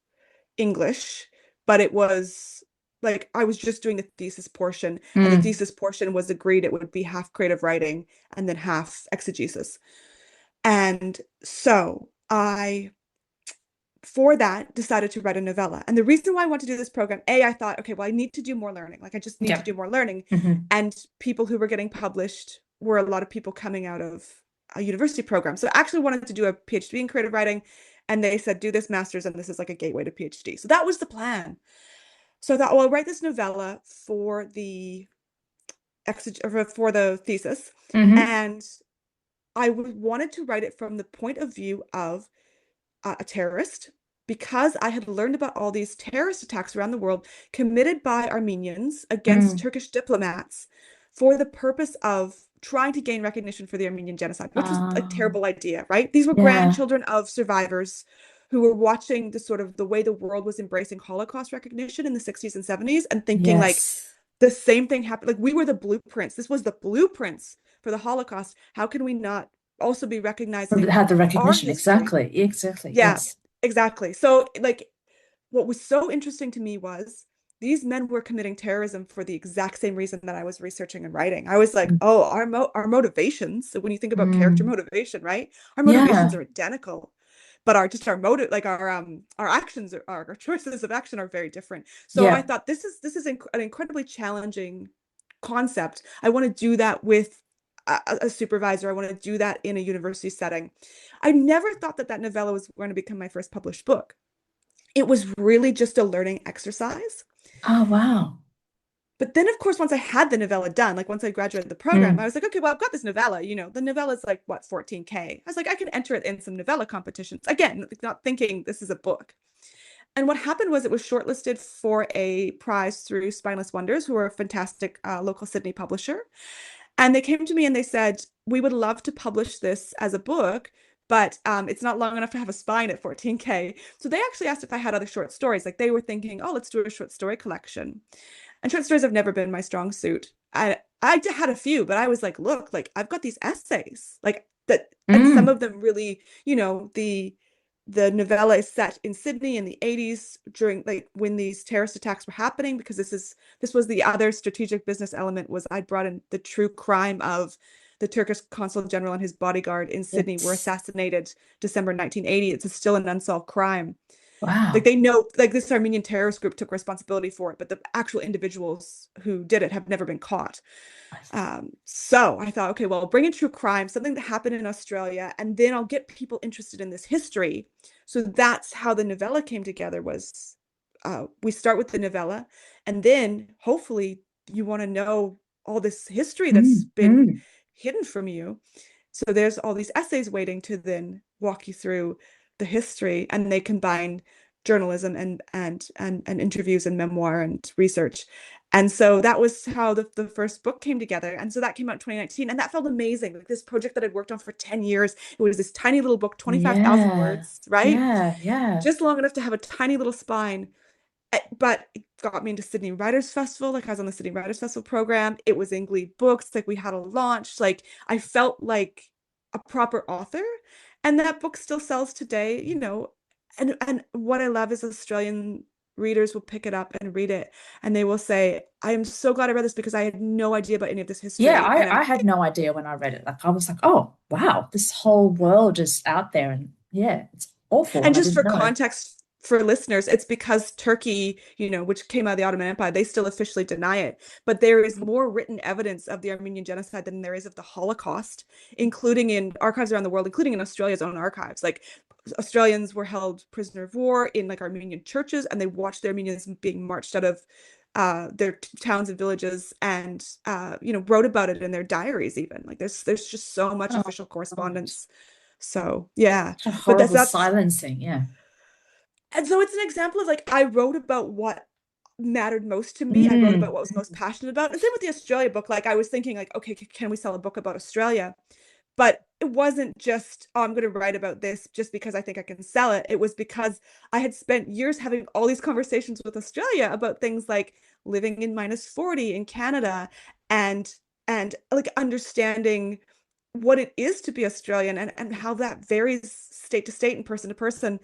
English, but it was like I was just doing the thesis portion, and the thesis portion was agreed it would be half creative writing and then half exegesis. And so I, for that, decided to write a novella. And the reason why I want to do this program, I thought, okay, well, I need to do more learning. Like I just need to do more learning. And people who were getting published were a lot of people coming out of a university program. So I actually wanted to do a PhD in creative writing. And they said, do this master's, and this is like a gateway to PhD. So that was the plan. So I thought, well, I'll write this novella for the thesis. And I wanted to write it from the point of view of a terrorist, because I had learned about all these terrorist attacks around the world committed by Armenians against Turkish diplomats for the purpose of trying to gain recognition for the Armenian genocide, which was a terrible idea, right? These were grandchildren of survivors who were watching the way the world was embracing Holocaust recognition in the 60s and 70s and thinking like the same thing happened. Like we were the blueprints. This was the blueprints for the Holocaust. How can we not also be recognizing had the our recognition? history? Exactly. Yeah, Yes. exactly. So like what was so interesting to me was these men were committing terrorism for the exact same reason that I was researching and writing. I was like, oh, our motivations. So when you think about character motivation, right? Our motivations are identical, but our motive, like our actions, our choices of action are very different. So I thought this is an incredibly challenging concept. I want to do that with a supervisor. I want to do that in a university setting. I never thought that novella was going to become my first published book. It was really just a learning exercise. Oh, wow. But then, of course, once I had the novella done, like once I graduated the program, I was like, okay, well, I've got this novella, the novella is like, what, 14K? I was like, I can enter it in some novella competitions. Again, not thinking this is a book. And what happened was it was shortlisted for a prize through Spineless Wonders, who are a fantastic local Sydney publisher. And they came to me and they said, we would love to publish this as a book, but it's not long enough to have a spine at 14K. So they actually asked if I had other short stories. Like they were thinking, oh, let's do a short story collection. And short stories have never been my strong suit. I had a few, but I was like, look, like I've got these essays like that. And some of them really, the novella is set in Sydney in the 80s during like when these terrorist attacks were happening, because this was the other strategic business element, was I'd brought in the true crime of the Turkish consul general and his bodyguard in Sydney were assassinated December 1980. It's still an unsolved crime. Wow. Like they know, like this Armenian terrorist group took responsibility for it, but the actual individuals who did it have never been caught. So I thought, okay, well, I'll bring in true crime, something that happened in Australia, and then I'll get people interested in this history. So that's how the novella came together. Was we start with the novella, and then hopefully you want to know all this history that's been hidden from you. So there's all these essays waiting to then walk you through the history, and they combine journalism and interviews and memoir and research. And so that was how the first book came together. And so that came out in 2019, and that felt amazing. Like this project that I'd worked on for 10 years, it was this tiny little book, 25,000 words, right? Yeah. Just long enough to have a tiny little spine. But it got me into Sydney Writers Festival. Like I was on the Sydney Writers Festival program. It was in Glee Books. Like we had a launch. Like I felt like a proper author. And that book still sells today, and what I love is Australian readers will pick it up and read it, and they will say, I am so glad I read this because I had no idea about any of this history. Yeah, I had no idea when I read it. Like I was like, oh, wow, this whole world is out there. And yeah, it's awful. And just for context for listeners, it's because Turkey, which came out of the Ottoman Empire, they still officially deny it. But there is more written evidence of the Armenian genocide than there is of the Holocaust, including in archives around the world, including in Australia's own archives. Like Australians were held prisoner of war in like Armenian churches, and they watched the Armenians being marched out of their towns and villages, and wrote about it in their diaries. Even like there's just so much official correspondence. So yeah, but that's silencing. Yeah. And so it's an example of like I wrote about what mattered most to me. I wrote about what I was most passionate about. And same with the Australia book. Like I was thinking like, okay, can we sell a book about Australia? But it wasn't just, oh, I'm going to write about this just because I think I can sell it. It was because I had spent years having all these conversations with Australia about things like living in -40 in Canada, and like understanding what it is to be Australian, and how that varies state to state and person to person.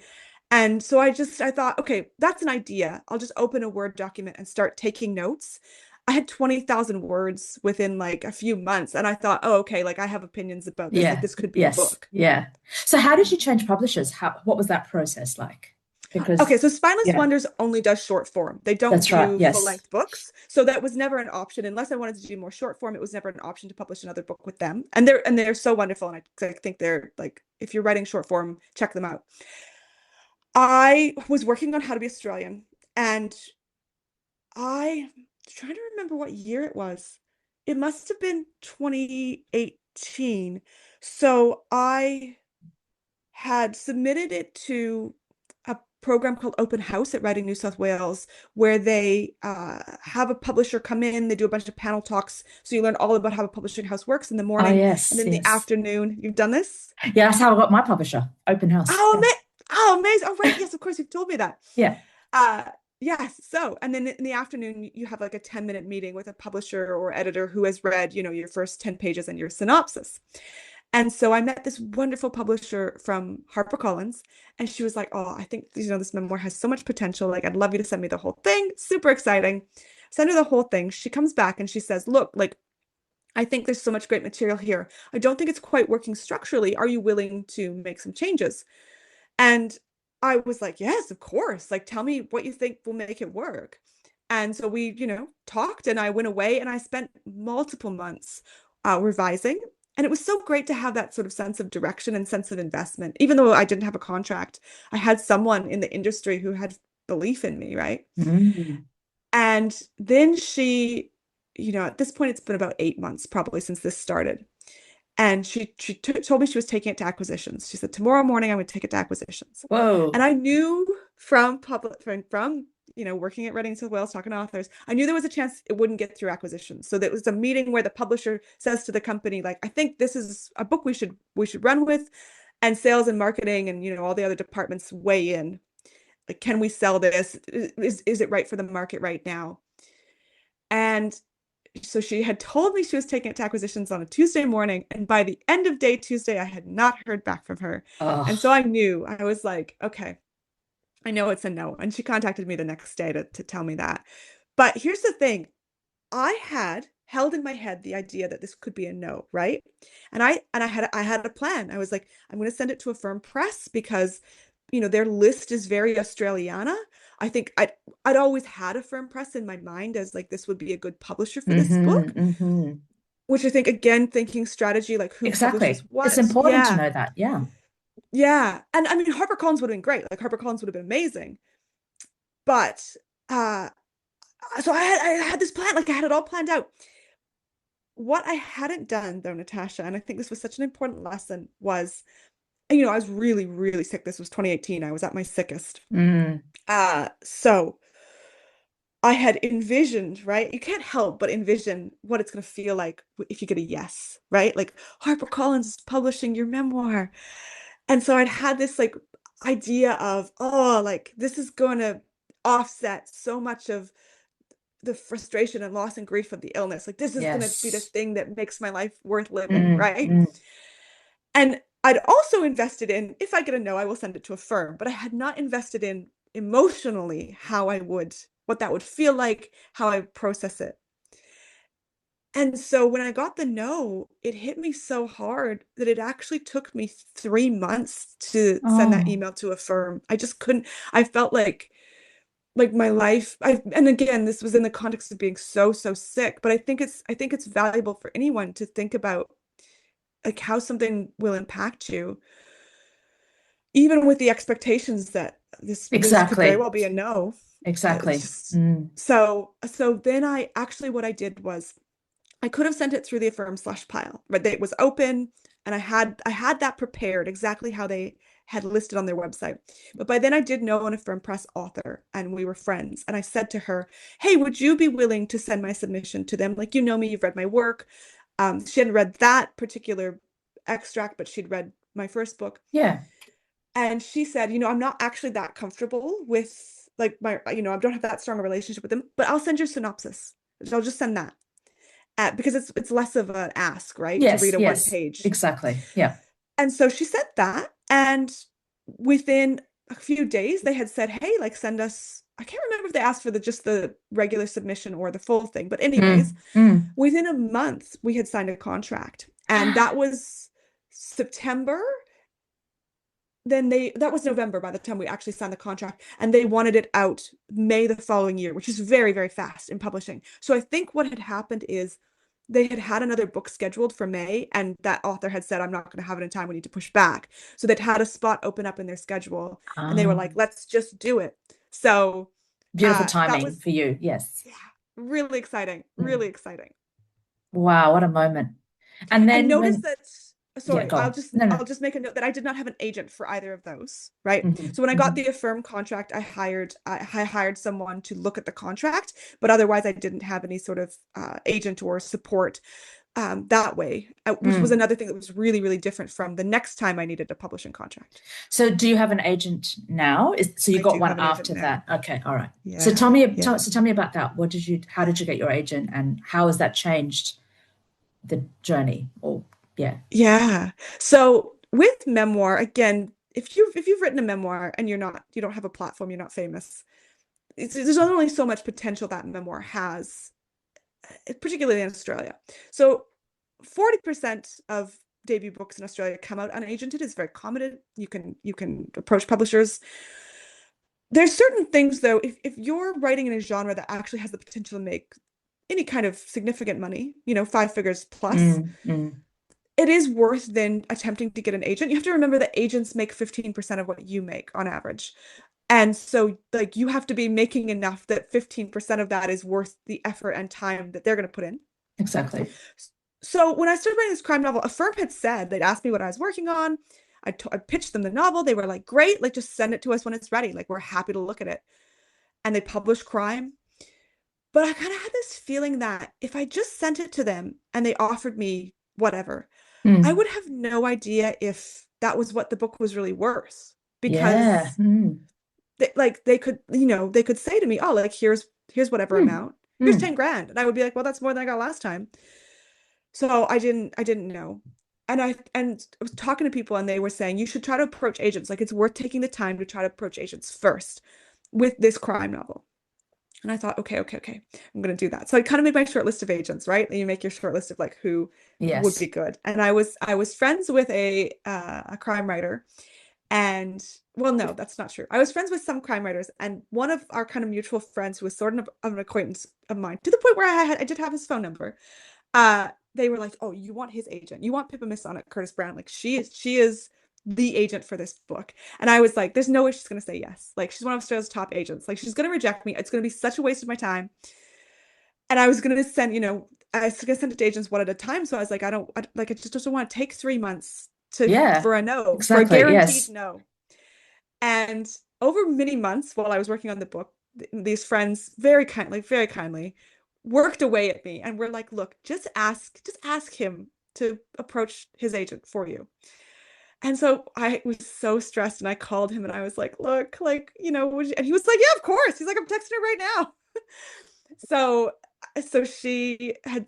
And so I thought, okay, that's an idea. I'll just open a Word document and start taking notes. I had 20,000 words within like a few months. And I thought, oh, okay, like I have opinions about this. Like Yeah. this could be a Yes. book. Yeah. So how did you change publishers? What was that process like? Because Okay, so Spineless yeah, Wonders only does short form. They don't that's right. do Yes. full-length books. So that was never an option. Unless I wanted to do more short form, it was never an option to publish another book with them. And they're so wonderful. And I think they're like, if you're writing short form, check them out. I was working on How to Be Australian, and I'm trying to remember what year it was. It must have been 2018. So I had submitted it to a program called Open House at Writing New South Wales, where they have a publisher come in, they do a bunch of panel talks. So you learn all about how a publishing house works in the Oh, morning. yes. And then in the afternoon, you've done this? Yeah, that's how I got my publisher, Open House. Oh, Yeah. oh, amazing. Oh, right. Yes, of course, you've told me that. Yeah. Yes. So, and then in the afternoon, you have like a 10-minute meeting with a publisher or editor who has read, your first 10 pages and your synopsis. And so I met this wonderful publisher from HarperCollins, and she was like, oh, I think, this memoir has so much potential. Like, I'd love you to send me the whole thing. Super exciting. Send her the whole thing. She comes back and she says, look, like, I think there's so much great material here. I don't think it's quite working structurally. Are you willing to make some changes? And I was like, yes, of course. Like, tell me what you think will make it work. And so we, talked, and I went away and I spent multiple months revising. And it was so great to have that sort of sense of direction and sense of investment. Even though I didn't have a contract, I had someone in the industry who had belief in me, right? Mm. And then she, at this point, it's been about 8 months probably since this started. And she told me she was taking it to acquisitions. She said, tomorrow morning, I would take it to acquisitions. Whoa. And I knew from working at Reading South Wales, talking to authors, I knew there was a chance it wouldn't get through acquisitions. So there was a meeting where the publisher says to the company, like, I think this is a book we should run with, and sales and marketing and, all the other departments weigh in. Like, can we sell this? Is it right for the market right now? And so she had told me she was taking it to acquisitions on a Tuesday morning. And by the end of day Tuesday, I had not heard back from her. Oh. And so I knew, I was like, okay, I know it's a no. And she contacted me the next day to tell me that. But here's the thing. I had held in my head the idea that this could be a no, right? And I had a plan. I was like, I'm going to send it to Affirm Press because, their list is very Australiana. I think I'd always had Affirm Press in my mind as like, this would be a good publisher for this book, which I think, again, thinking strategy, like who publishes what. It's important to know that. Yeah. Yeah. And I mean, HarperCollins would have been great. Like HarperCollins would have been amazing. But so I had this plan, like I had it all planned out. What I hadn't done though, Natasha, and I think this was such an important lesson, was, I was really, really sick. This was 2018. I was at my sickest. So I had envisioned, right? You can't help but envision what it's going to feel like if you get a yes, right? Like HarperCollins is publishing your memoir. And so I'd had this like idea of, oh, like this is going to offset so much of the frustration and loss and grief of the illness. Like this is going to be the thing that makes my life worth living, right? And I'd also invested in, if I get a no, I will send it to Affirm, but I had not invested in emotionally what that would feel like, how I process it. And so when I got the no, it hit me so hard that it actually took me 3 months to send that email to Affirm. I just couldn't, I felt like my life, and again, this was in the context of being so sick, but I think it's valuable for anyone to think about like how something will impact you, even with the expectations that this could very well be a no. Exactly. So then what I did was I could have sent it through the Affirm/pile, but it was open, and I had that prepared exactly how they had listed on their website. But by then I did know an Affirm Press author, and we were friends. And I said to her, hey, would you be willing to send my submission to them? Like, me, you've read my work. She hadn't read that particular extract, but she'd read my first book. Yeah. And she said, I'm not actually that comfortable with like I don't have that strong a relationship with them, but I'll send your synopsis. I'll just send that. Because it's less of an ask, right? Yes, to read a one page. Exactly. Yeah. And so she said that, and within a few days, they had said, hey, like send us, I can't remember if they asked for just the regular submission or the full thing, but anyways, within a month we had signed a contract, and that was September. Then that was November by the time we actually signed the contract, and they wanted it out May the following year, which is very, very fast in publishing. So I think what had happened is they had another book scheduled for May, and that author had said, I'm not going to have it in time, we need to push back. So they'd had a spot open up in their schedule, and they were like, let's just do it. So beautiful timing for you. Yes. Yeah, really exciting. Really exciting. Wow, what a moment. And then notice that, sorry, yeah, I'll just make a note that I did not have an agent for either of those, right? So when I got the Affirm contract, I hired someone to look at the contract, but otherwise I didn't have any sort of agent or support that way, which was another thing that was really, really different from the next time I needed a publishing contract. So do you have an agent now? So you got one after that? Okay, all right. Yeah. So tell me about that. How did you get your agent, and how has that changed the journey? Yeah. So with Memoir, again, if you've written a memoir and you don't have a platform, you're not famous, there's only so much potential that Memoir has, particularly in Australia. So 40% of debut books in Australia come out unagented. It's very common. You can approach publishers. There's certain things though, if you're writing in a genre that actually has the potential to make any kind of significant money, 5 figures plus, it is worth then attempting to get an agent. You have to remember that agents make 15% of what you make on average. And so like you have to be making enough that 15% of that is worth the effort and time that they're going to put in. Exactly. So when I started writing this crime novel, Affirm had said, they'd asked me what I was working on. I pitched them the novel. They were like, great, like just send it to us when it's ready. Like we're happy to look at it. And they published crime. But I kind of had this feeling that if I just sent it to them and they offered me whatever, I would have no idea if that was what the book was really worth, because they could say to me, oh, like here's whatever amount, here's 10 grand, and I would be like, well, that's more than I got last time. So I didn't know. And I was talking to people, and they were saying you should try to approach agents. Like it's worth taking the time to try to approach agents first with this crime novel. And I thought, okay, I'm going to do that. So I kind of made my short list of agents, right? And you make your short list of like who would be good. And I was friends with a crime writer, and well, no, that's not true. I was friends with some crime writers, and one of our kind of mutual friends who was sort of an acquaintance of mine, to the point where I did have his phone number. They were like, oh, you want his agent? You want Pippa Misson, Curtis Brown? Like she is the agent for this book. And I was like, there's no way she's going to say yes. Like she's one of Australia's top agents. Like she's going to reject me. It's going to be such a waste of my time. And I was going to send, I was going to send it to agents one at a time. So I was like, I just don't want to take 3 months for a no, for a guaranteed no. And over many months while I was working on the book, these friends very kindly worked away at me and were like, look, just ask him to approach his agent for you. And so I was so stressed, and I called him and I was like, look, like, and he was like, yeah, of course. He's like, I'm texting her right now. So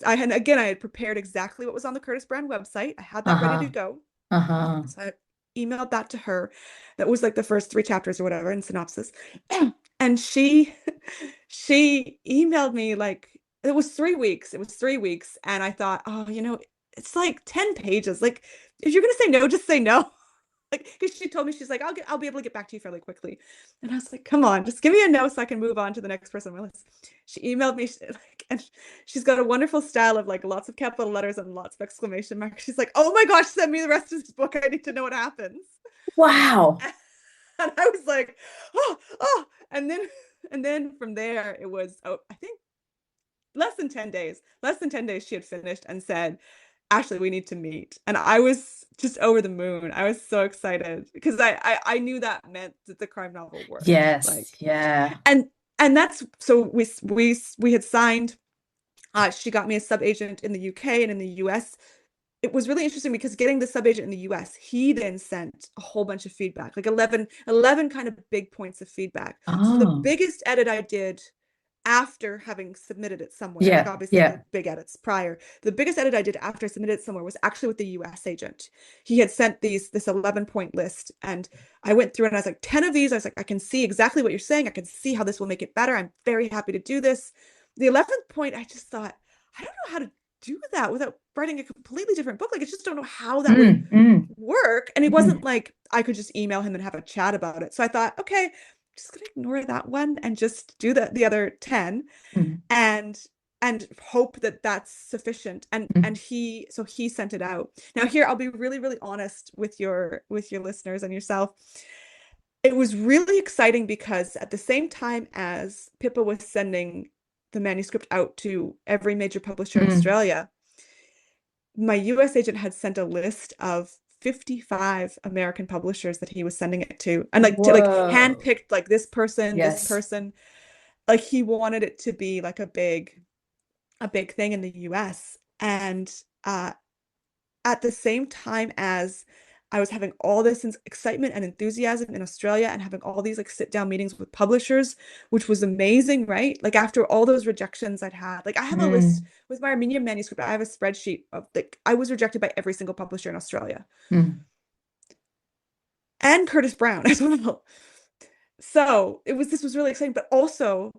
I had prepared exactly what was on the Curtis Brown website. I had that ready to go. So I emailed that to her. That was like the first 3 chapters or whatever in synopsis. And she emailed me like, it was 3 weeks. And I thought, oh, it's like 10 pages. Like, if you're going to say no, just say no. Like, because she told me, she's like, I'll be able to get back to you fairly quickly. And I was like, come on, just give me a no so I can move on to the next person on my list. She emailed me, and she's got a wonderful style of like lots of capital letters and lots of exclamation marks. She's like, oh my gosh, send me the rest of this book. I need to know what happens. Wow. And I was like, oh. And then from there, it was, I think less than 10 days she had finished and said, Ashley, we need to meet. And I was just over the moon. I was so excited because I knew that meant that the crime novel worked. Yes. And that's, so we had signed. She got me a sub-agent in the UK and in the US. It was really interesting because getting the sub-agent in the US, he then sent a whole bunch of feedback, like 11 kind of big points of feedback. So the biggest edit I did after having submitted it somewhere. Yeah, Like obviously yeah. I did big edits prior. The biggest edit I did after I submitted it somewhere was actually with the US agent. He had sent this 11-point list, and I went through and I was like, 10 of these, I was like, I can see exactly what you're saying. I can see how this will make it better. I'm very happy to do this. The 11th point, I just thought, I don't know how to do that without writing a completely different book. Like, I just don't know how that would work. And it wasn't like I could just email him and have a chat about it. So I thought, okay, just gonna ignore that one and just do the other 10 and hope that that's sufficient. And he sent it out. Now here, I'll be really, really honest with your listeners and yourself. It was really exciting because at the same time as Pippa was sending the manuscript out to every major publisher in Australia, my US agent had sent a list of 55 American publishers that he was sending it to, and like handpicked, like this person, this person. Like he wanted it to be like a big thing in the US. And at the same time as I was having all this excitement and enthusiasm in Australia and having all these like sit down meetings with publishers, which was amazing, right? Like after all those rejections I'd had, like I have a list with my Armenian manuscript. I have a spreadsheet of like, I was rejected by every single publisher in Australia. And Curtis Brown as well. So this was really exciting, but also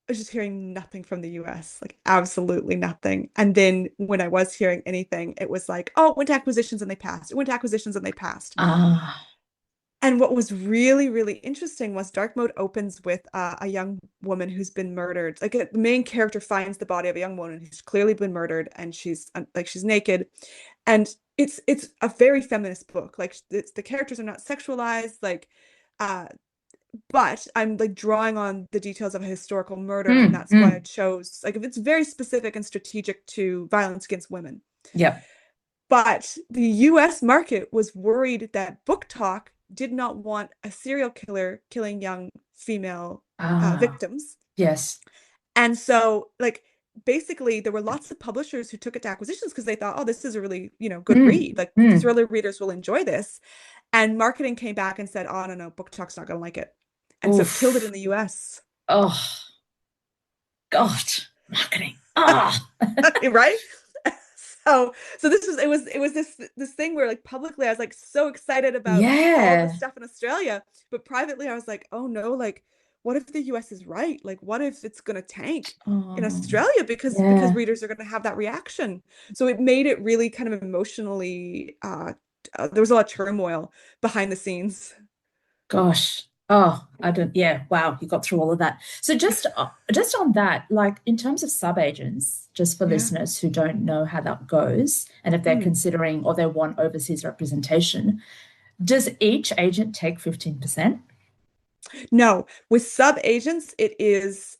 I was just hearing nothing from the US, like absolutely nothing. And then when I was hearing anything, it was like, oh, it went to acquisitions and they passed. It went to acquisitions and they passed. And what was really, really interesting was Dark Mode opens with a young woman who's been murdered. Like the main character finds the body of a young woman who's clearly been murdered, and she's naked. And it's a very feminist book. Like the characters are not sexualized, like but I'm like drawing on the details of a historical murder, and that's why I chose, like, it's very specific and strategic to violence against women. Yeah. But the US market was worried that Book Talk did not want a serial killer killing young female victims. Yes. And so like basically there were lots of publishers who took it to acquisitions because they thought, oh, this is a really, good read. Like thriller readers will enjoy this. And marketing came back and said, oh, no, Book Talk's not going to like it. And so it killed it in the US. Oh, God, marketing. Right? So it was this thing where like publicly I was like so excited about all the stuff in Australia, but privately I was like, oh no, like what if the US is right? Like what if it's going to tank in Australia because readers are going to have that reaction? So it made it really kind of emotionally there was a lot of turmoil behind the scenes. Gosh. Oh, wow, you got through all of that. So just on that, like in terms of subagents, just for listeners who don't know how that goes, and if they're considering or they want overseas representation, does each agent take 15%? No, with subagents, it is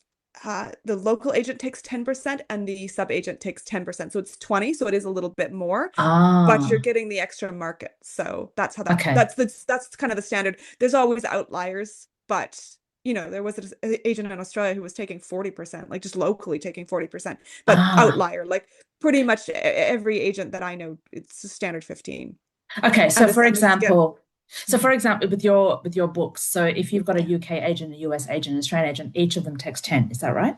the local agent takes 10% and the subagent takes 10%. So it's 20. So it is a little bit more, but you're getting the extra market. So that's how that's kind of the standard. There's always outliers, but there was an agent in Australia who was taking 40%, like just locally taking 40%, but outlier, like pretty much every agent that I know, it's a standard 15. Okay. So for example, with your books, so if you've got a UK agent, a US agent, an Australian agent, each of them takes 10. Is that right?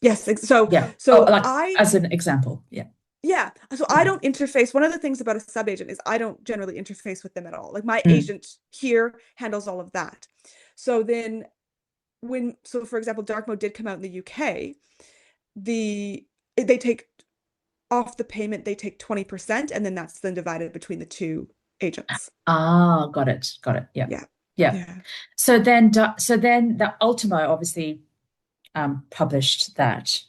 Yes. So as an example, yeah. So I don't interface. One of the things about a subagent is I don't generally interface with them at all. Like my agent here handles all of that. So then for example, Dark Mode did come out in the UK, they take off the payment, they take 20%, and then that's then divided between the two agents. Got it. Yeah. So then the Ultimo obviously published that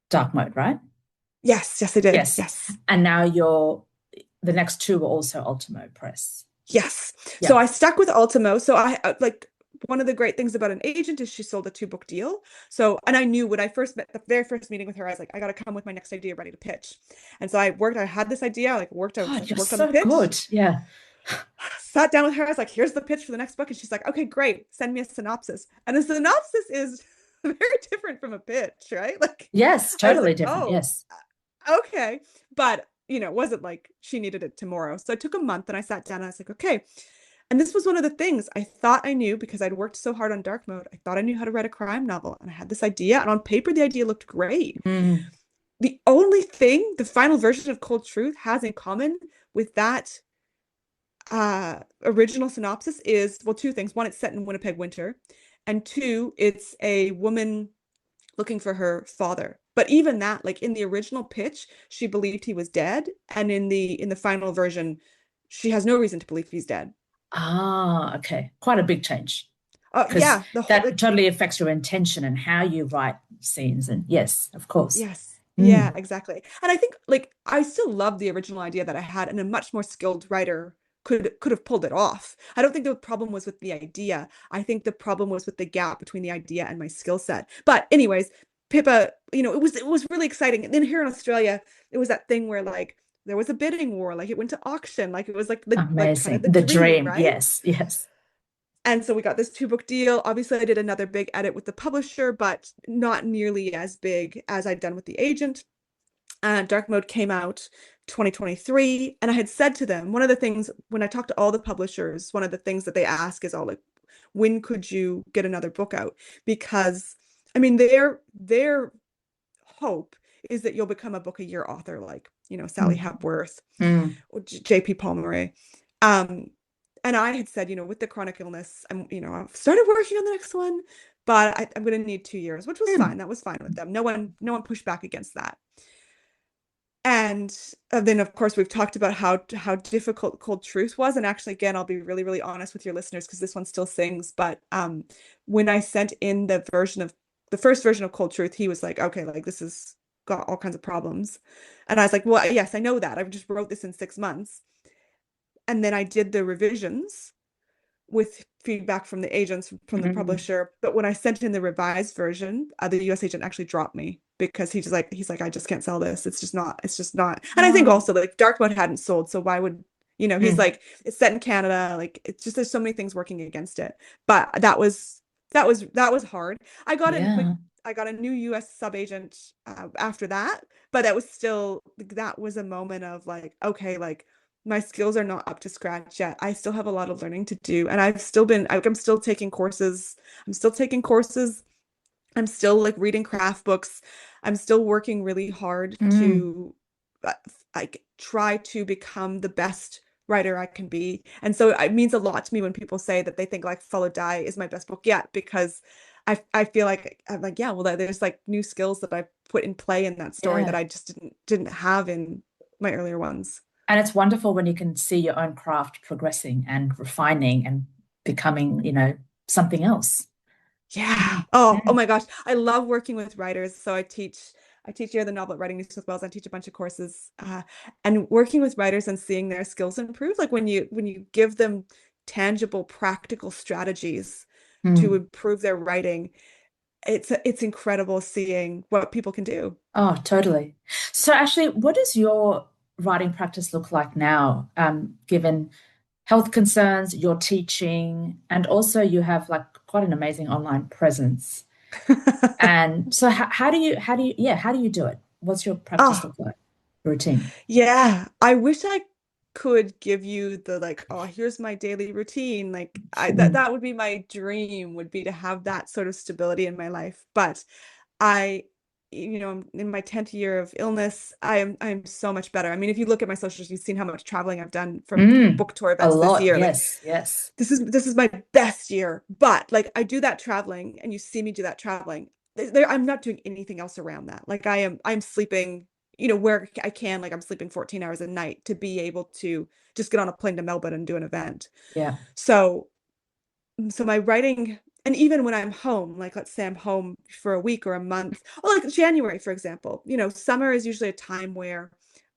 Dark Mode, right? Yes, they did. Yes. And now the next two were also Ultimo Press. Yes. Yeah. So I stuck with Ultimo. So I like one of the great things about an agent is she sold a 2-book deal. So, and I knew when I first met, the very first meeting with her, I was like, I got to come with my next idea ready to pitch. And so I had this idea, worked on the pitch. Good. Yeah. Sat down with her. I was like, here's the pitch for the next book. And she's like, okay, great. Send me a synopsis. And the synopsis is very different from a pitch, right? Like, yes, totally different. Yes. Okay. But, it wasn't like she needed it tomorrow. So it took a month and I sat down and I was like, okay, And this was one of the things I thought I knew because I'd worked so hard on dark mode. I thought I knew how to write a crime novel, and I had this idea, and on paper, the idea looked great. The only thing the final version of Cold Truth has in common with that original synopsis is, well, two things. One, it's set in Winnipeg winter, and two, it's a woman looking for her father. But even that, like in the original pitch, she believed he was dead, and in the final version, she has no reason to believe he's dead. Okay. Quite a big change. Because Yeah, the whole that totally affects your intention and how you write scenes. And yes, of course. yes. Yeah, exactly. And I think like I still love the original idea that I had, and a much more skilled writer could have pulled it off. I don't think the problem was with the idea. I think the problem was with the gap between the idea and my skill set. But anyways, Pippa, it was really exciting. And then here in Australia, it was that thing where like there was a bidding war, like it went to auction, like it was like the Amazing. kind of The dream, dream. right? Yes. And so we got this 2-book deal. Obviously, I did another big edit with the publisher, but not nearly as big as I'd done with the agent. Dark Mode came out 2023, and I had said to them, one of the things when I talked to all the publishers, one of the things that they ask is all like, when could you get another book out? Because I mean, their hope is that you'll become a book a year author, like Sally Hepworth or J.P. Palmeret. And I had said, with the chronic illness, I've started working on the next one, but I'm going to need 2 years, which was fine. That was fine with them. No one pushed back against that. And then, of course, we've talked about how difficult Cold Truth was. And actually, again, I'll be really, really honest with your listeners because this one still sings. But when I sent in the first version of Cold Truth, he was like, okay, like this has got all kinds of problems. And I was like, well, yes, I know that. I just wrote this in 6 months. And then I did the revisions with feedback from the agents, from the publisher. But when I sent in the revised version, the US agent actually dropped me because he's like, I just can't sell this. It's just not. And I think also like Dark Mode hadn't sold. So why would, he's like, it's set in Canada. Like, it's just, there's so many things working against it. But that was hard. I got a new US subagent after that, but that was a moment of like, okay, like, my skills are not up to scratch yet. I still have a lot of learning to do. And I'm still taking courses. I'm still like reading craft books. I'm still working really hard to like try to become the best writer I can be. And so it means a lot to me when people say that they think like Follow Die is my best book yet, because I feel like I'm like, yeah, well, there's like new skills that I've put in play in that story that I just didn't have in my earlier ones. And it's wonderful when you can see your own craft progressing and refining and becoming, something else. Yeah. Oh my gosh. I love working with writers. So I teach here the Novel Writing New South Wales. I teach a bunch of courses, and working with writers and seeing their skills improve. Like when you give them tangible, practical strategies to improve their writing, it's incredible seeing what people can do. Oh, totally. So Ashley, what does your writing practice look like now, given health concerns, your teaching, and also you have like quite an amazing online presence. And so how do you do it? What's your practice look like? Routine? Yeah, I wish I could give you the like, oh, here's my daily routine. Like that would be my dream, would be to have that sort of stability in my life. But I'm in my 10th year of illness. I'm so much better. I mean, if you look at my socials, you've seen how much traveling I've done from book tour events this year. Yes, like, yes. This is my best year. But like I do that traveling, and you see me do that traveling. I'm not doing anything else around that. Like I'm sleeping, where I can, like I'm sleeping 14 hours a night to be able to just get on a plane to Melbourne and do an event. Yeah. So my writing, and even when I'm home, like let's say I'm home for a week or a month, or like January, for example, summer is usually a time where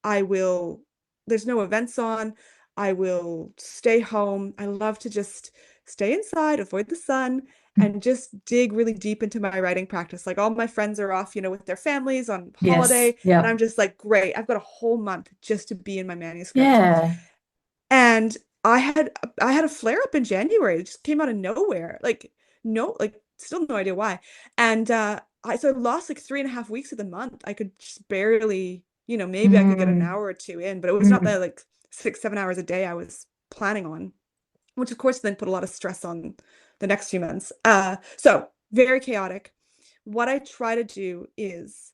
there's no events on. I will stay home. I love to just stay inside, avoid the sun, and just dig really deep into my writing practice. Like all my friends are off, with their families on holiday. Yeah. And I'm just like, great, I've got a whole month just to be in my manuscript. Yeah. And I had a flare up in January. It just came out of nowhere. Still no idea why. And I lost like 3.5 weeks of the month. I could just barely, maybe I could get an hour or two in, but it was not that like 6-7 hours a day I was planning on. which of course then put a lot of stress on the next few months. So very chaotic. What I try to do is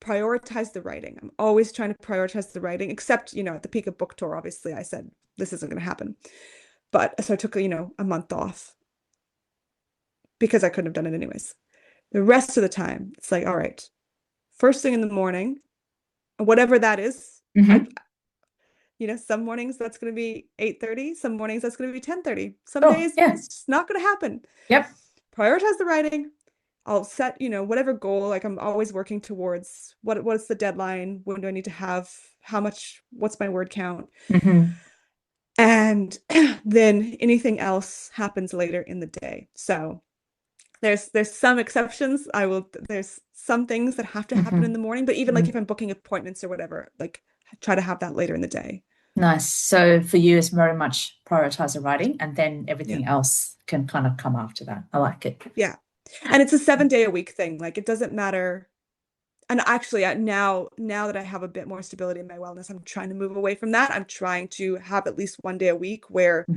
prioritize the writing. I'm always trying to prioritize the writing, except, at the peak of book tour, obviously I said, this isn't going to happen. But so I took, a month off because I couldn't have done it anyways. The rest of the time, it's like, all right, first thing in the morning, whatever that is, some mornings that's going to be 8:30. Some mornings that's going to be 10:30. Some days it's just not going to happen. Yep. Prioritize the writing. I'll set, whatever goal, like I'm always working towards what's the deadline? When do I need to have, how much, what's my word count? And then anything else happens later in the day. So there's some exceptions. There's some things that have to happen in the morning, but even like if I'm booking appointments or whatever, like try to have that later in the day. Nice. So for you, it's very much prioritize the writing, and then everything else can kind of come after that. I like it. Yeah. And it's a 7-day-a-week thing. Like it doesn't matter. And actually now that I have a bit more stability in my wellness, I'm trying to move away from that. I'm trying to have at least one day a week where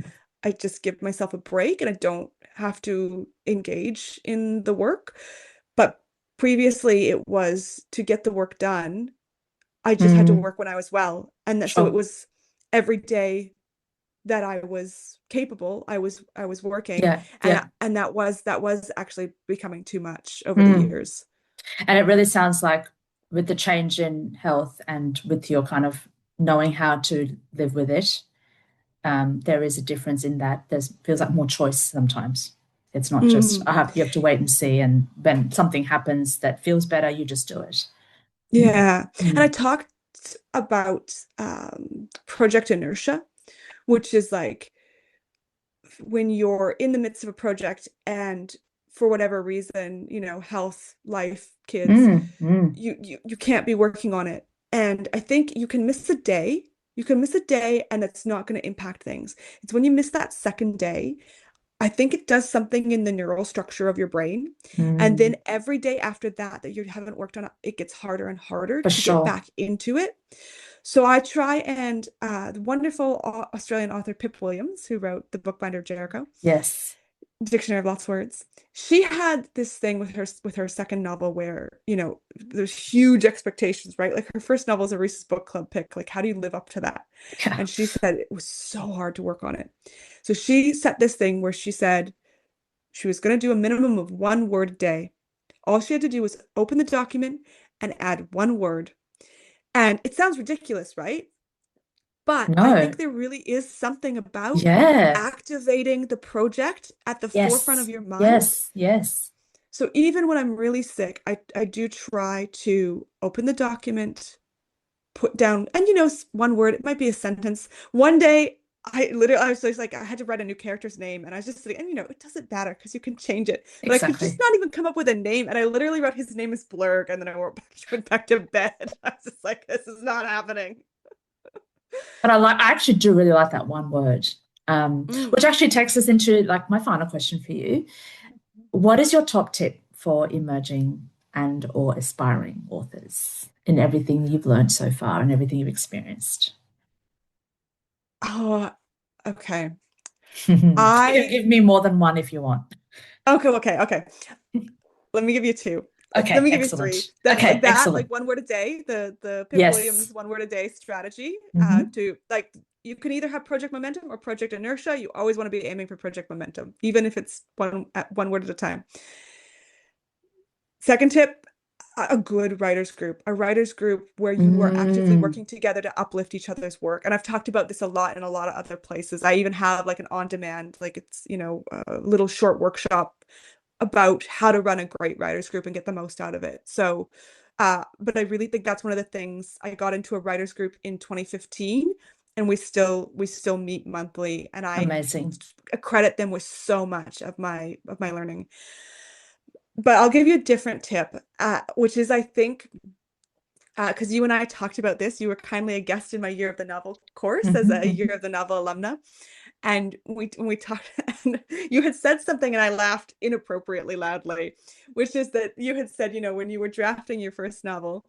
I just give myself a break and I don't have to engage in the work. But previously it was to get the work done. I just had to work when I was well. And so it was every day that I was capable, I was working. And that was actually becoming too much over the years. And it really sounds like with the change in health and with your kind of knowing how to live with it, there is a difference in that. Feels like more choice sometimes. It's not just you have to wait and see, and when something happens that feels better, you just do it. Yeah. And I talked about project inertia, which is like when you're in the midst of a project and for whatever reason, health, life, kids, you can't be working on it. And I think you can miss a day. And it's not going to impact things. It's when you miss that second day, I think it does something in the neural structure of your brain. And then every day after that you haven't worked on it, it gets harder and harder to get back into it. So I try, and the wonderful Australian author Pip Williams, who wrote The Bookbinder of Jericho. Yes. Dictionary of Lost Words. She had this thing with her second novel where, there's huge expectations, right? Like her first novel is a Reese's Book Club pick. Like, how do you live up to that? Yeah. And she said it was so hard to work on it. So she set this thing where she said she was going to do a minimum of 1 word a day. All she had to do was open the document and add 1 word. And it sounds ridiculous, right? But I think there really is something about activating the project at the forefront of your mind. Yes. So even when I'm really sick, I do try to open the document, put down, and 1 word, it might be a sentence. One day, I was just like, I had to write a new character's name, and I was just sitting, and it doesn't matter because you can change it. But I could just not even come up with a name, and I literally wrote his name as Blurg, and then I went back to bed. I was just like, this is not happening. But I actually do really like that 1 word, which actually takes us into like my final question for you. What is your top tip for emerging and or aspiring authors in everything you've learned so far and everything you've experienced? Oh, okay. You can give me more than 1 if you want. Okay. Let me give you 2. Okay, let me give excellent. you 3. Excellent. Excellent. Like 1 word a day, the Pip Williams 1 word a day strategy. To like, you can either have project momentum or project inertia. You always want to be aiming for project momentum, even if it's one word at a time. Second tip, a good writers group, where you are actively working together to uplift each other's work. And I've talked about this a lot in a lot of other places. I even have like an on-demand, like it's, a little short workshop about how to run a great writers group and get the most out of it. So, but I really think that's one of the things. I got into a writers group in 2015, and we still meet monthly, and I credit them with so much of my learning. But I'll give you a different tip, which is, I think, because you and I talked about this, you were kindly a guest in my Year of the Novel course as a Year of the Novel alumna. And we talked, and you had said something, and I laughed inappropriately loudly, which is that you had said, when you were drafting your first novel,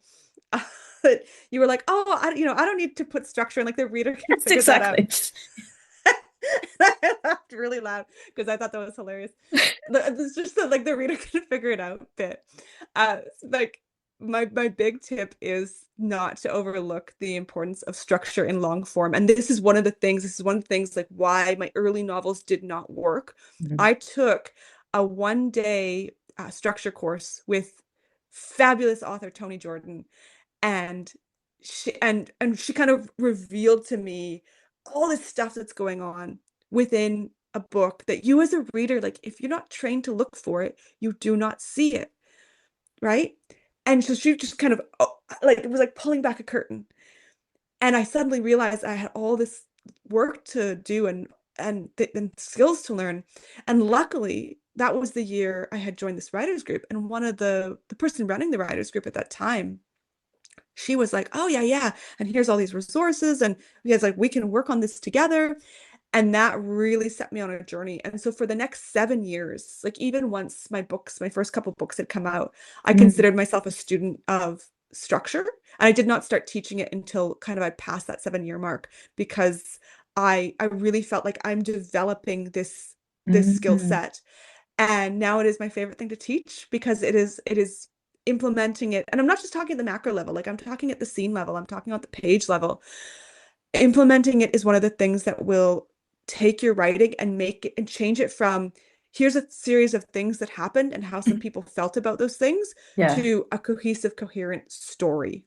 that you were like, oh, I don't need to put structure, and like the reader can figure that out. I laughed really loud because I thought that was hilarious. It's just that like the reader can figure it out bit. Like my big tip is not to overlook the importance of structure in long form. And this is one of the things, like why my early novels did not work. Mhm. I took a 1-day structure course with fabulous author Toni Jordan, and she kind of revealed to me all this stuff that's going on within a book that you as a reader, like if you're not trained to look for it, you do not see it, right? And so she just kind of like it was like pulling back a curtain, and I suddenly realized I had all this work to do and skills to learn. And luckily that was the year I had joined this writers group, and one of the person running the writers group at that time, she was like, oh yeah, and here's all these resources, and you guys, like, we can work on this together. And that really set me on a journey. And so for the next 7 years, like even once my first couple books had come out, I considered myself a student of structure. And I did not start teaching it until kind of I passed that 7-year mark, because I really felt like I'm developing this skill set. And now it is my favorite thing to teach, because it is implementing it. And I'm not just talking at the macro level, like I'm talking at the scene level, I'm talking at the page level. Implementing it is one of the things that will take your writing and make it and change it from here's a series of things that happened and how some people felt about those things to a cohesive, coherent story.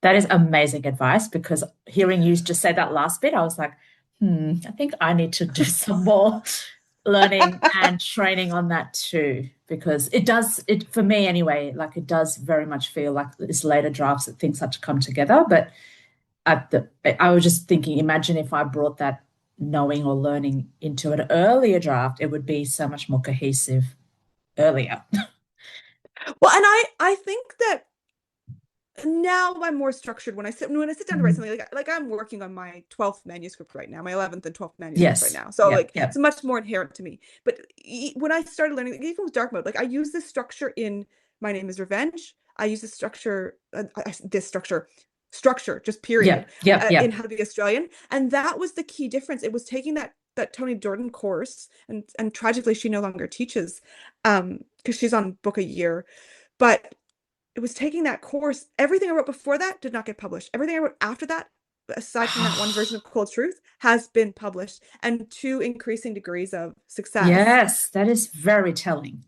That is amazing advice, because hearing you just say that last bit, I was like, I think I need to do some more learning and training on that too, because it for me anyway, like it does very much feel like this later drafts that things have to come together. But I was just thinking, imagine if I brought that knowing or learning into an earlier draft, it would be so much more cohesive earlier. Well, and I think that now I'm more structured when I sit down to write something. Like I'm working on my 12th manuscript right now, my 11th and 12th manuscript right now. So it's much more inherent to me. But when I started learning, even with dark mode, like I use this structure in My Name is Revenge. I use this structure, just period, in How to Be Australian. And that was the key difference. It was taking that Toni Jordan course, and tragically she no longer teaches because she's on book a year. But it was taking that course. Everything I wrote before that did not get published. Everything I wrote after that, aside from that one version of Cold Truth, has been published, and to increasing degrees of success. Yes, that is very telling.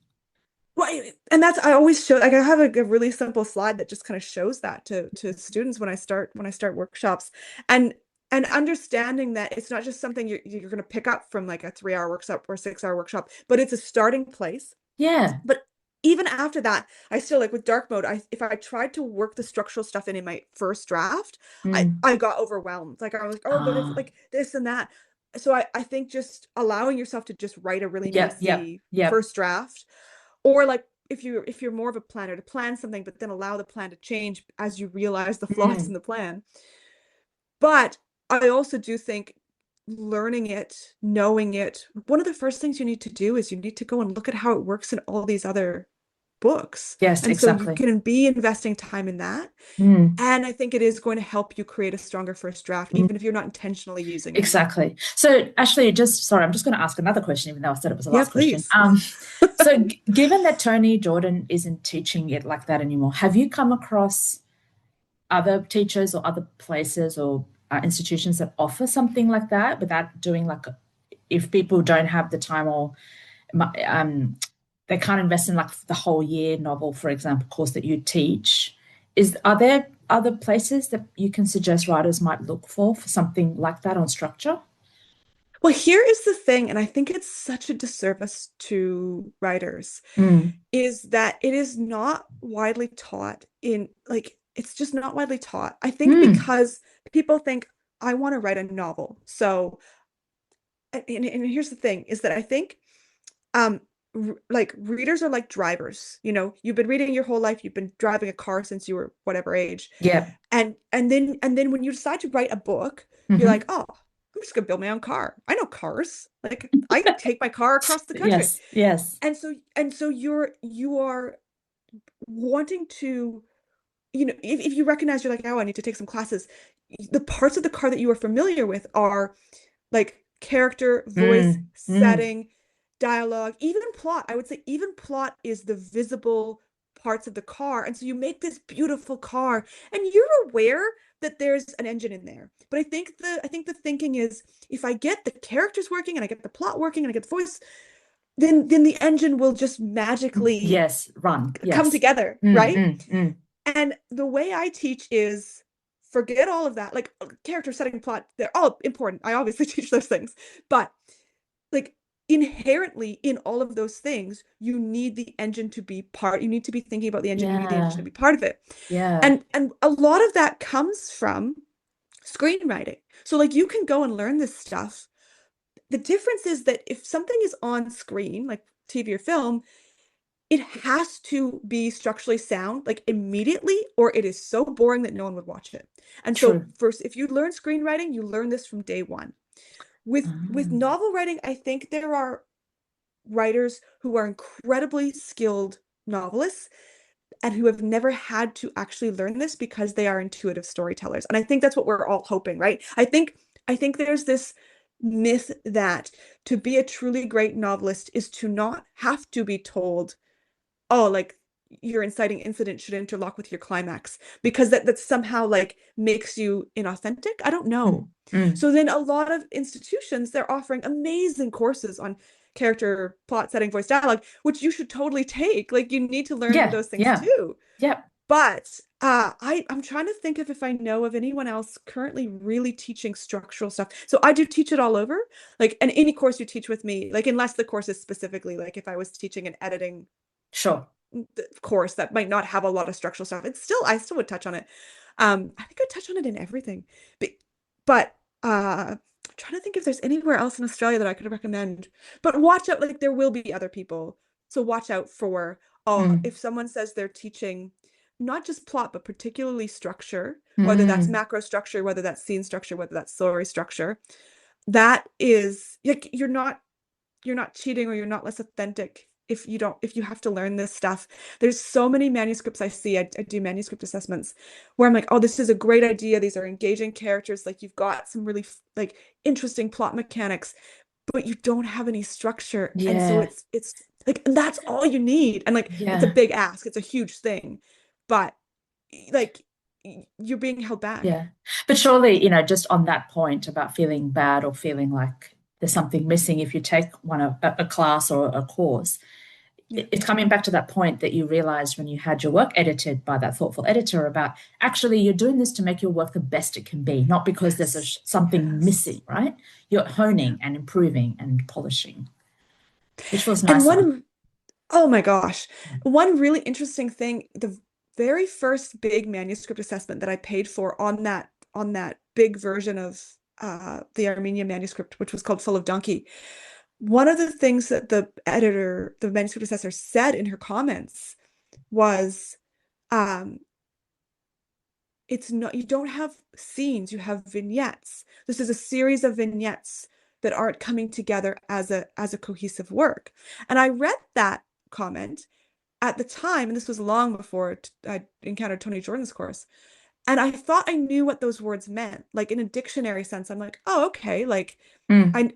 Well, and that's, I always show, like I have a really simple slide that just kind of shows that to students when I start workshops, and understanding that it's not just something you're going to pick up from like a 3-hour workshop or a 6-hour workshop, but it's a starting place. Yeah. But even after that, I still, like with dark mode, if I tried to work the structural stuff in my first draft, I got overwhelmed. Like I was like, but it's like this and that. So I think just allowing yourself to just write a really messy first draft, or like if you're more of a planner, to plan something, but then allow the plan to change as you realize the flaws in the plan. But I also do think learning it, knowing it, one of the first things you need to do is you need to go and look at how it works in all these other books. Yes, and exactly. So you can be investing time in that. And I think it is going to help you create a stronger first draft, even if you're not intentionally using it. Exactly. So Ashley, I'm just going to ask another question, even though I said it was the last question. So given that Toni Jordan isn't teaching it like that anymore, have you come across other teachers or other places or institutions that offer something like that without doing like, if people don't have the time or they can't invest in like the whole year novel, for example, course that you teach, are there other places that you can suggest writers might look for something like that on structure? Well, here is the thing, and I think it's such a disservice to writers, is that it is not widely taught it's just not widely taught. I think because people think, I want to write a novel. So, and here's the thing, is that I think like readers are like drivers. You've been reading your whole life, you've been driving a car since you were whatever age. Yeah. And then when you decide to write a book, you're like, oh, I'm just gonna build my own car. I know cars. Like I can take my car across the country. Yes. And so you are wanting to, if you recognize, you're like, oh, I need to take some classes. The parts of the car that you are familiar with are like character, voice, setting, dialogue, even plot. I would say even plot is the visible parts of the car. And so you make this beautiful car and you're aware that there's an engine in there. But I think the thinking is, if I get the characters working and I get the plot working and I get the voice, then the engine will just magically come together, right? And the way I teach is, forget all of that. Like, character, setting, plot, they're all important. I obviously teach those things. But like, inherently in all of those things, you need the engine to be part. You need to be thinking about the engine. You need the engine to be part of it. And a lot of that comes from screenwriting. So like, you can go and learn this stuff. The difference is that if something is on screen, like TV or film, it has to be structurally sound, like, immediately, or it is so boring that no one would watch it. And so first, if you learn screenwriting, you learn this from day one. With novel writing, I think there are writers who are incredibly skilled novelists and who have never had to actually learn this because they are intuitive storytellers. And I think that's what we're all hoping, right? I think there's this myth that to be a truly great novelist is to not have to be told, oh, like, your inciting incident should interlock with your climax, because that somehow like makes you inauthentic. I don't know. So then a lot of institutions, they're offering amazing courses on character, plot, setting, voice, dialogue, which you should totally take. Like, you need to learn those things too. But I'm trying to think if I know of anyone else currently really teaching structural stuff. So I do teach it all over, like, and any course you teach with me, like, unless the course is specifically, like, if I was teaching an editing course that might not have a lot of structural stuff, I still would touch on it. I think I touch on it in everything, but I'm trying to think if there's anywhere else in Australia that I could recommend. But watch out, like, there will be other people, so watch out for if someone says they're teaching not just plot but particularly structure, whether that's macro structure, whether that's scene structure, whether that's story structure, that is, like, you're not cheating, or you're not less authentic if you have to learn this stuff. There's so many manuscripts I see. I do manuscript assessments where I'm like, oh, this is a great idea. These are engaging characters. Like, you've got some really like interesting plot mechanics, but you don't have any structure. And so it's like, and that's all you need. And like, it's a big ask. It's a huge thing, but like, you're being held back. But surely, just on that point about feeling bad or feeling like there's something missing, if you take a class or a course, it's coming back to that point that you realized when you had your work edited by that thoughtful editor about, actually, you're doing this to make your work the best it can be, not because there's something missing, right? You're honing and improving and polishing, which was nice. Oh my gosh, one really interesting thing, the very first big manuscript assessment that I paid for on that big version of the Armenian manuscript, which was called Full of Donkey, one of the things that the manuscript assessor, said in her comments was, it's not, you don't have scenes, you have vignettes. This is a series of vignettes that aren't coming together as a cohesive work. And I read that comment at the time, and this was long before I encountered Tony Jordan's course, and I thought I knew what those words meant. Like, in a dictionary sense, I'm like, oh, okay, like, I'll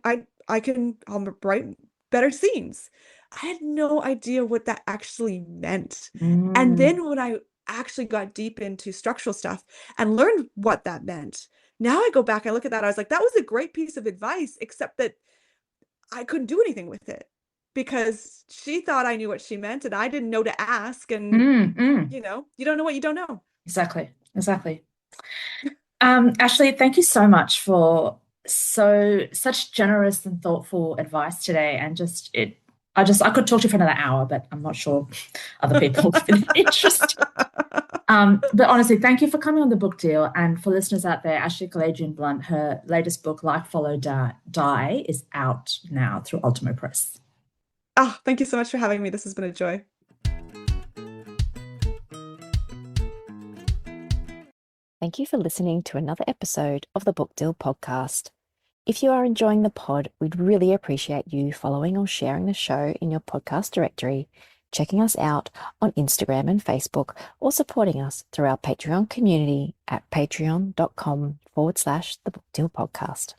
write better scenes. I had no idea what that actually meant. And then when I actually got deep into structural stuff and learned what that meant, now I go back, I look at that, I was like, that was a great piece of advice, except that I couldn't do anything with it because she thought I knew what she meant and I didn't know to ask. And you don't know what you don't know. Exactly. Ashley, thank you so much for such generous and thoughtful advice today. And I could talk to you for another hour, but I'm not sure other people have been interested. But honestly, thank you for coming on The Book Deal. And for listeners out there, Ashley Kalagian Blunt, her latest book, Like, Follow, Die, is out now through Ultimo Press. Oh, thank you so much for having me. This has been a joy. Thank you for listening to another episode of the Book Deal podcast. If you are enjoying the pod, we'd really appreciate you following or sharing the show in your podcast directory, checking us out on Instagram and Facebook, or supporting us through our Patreon community at patreon.com/The Book Deal Podcast.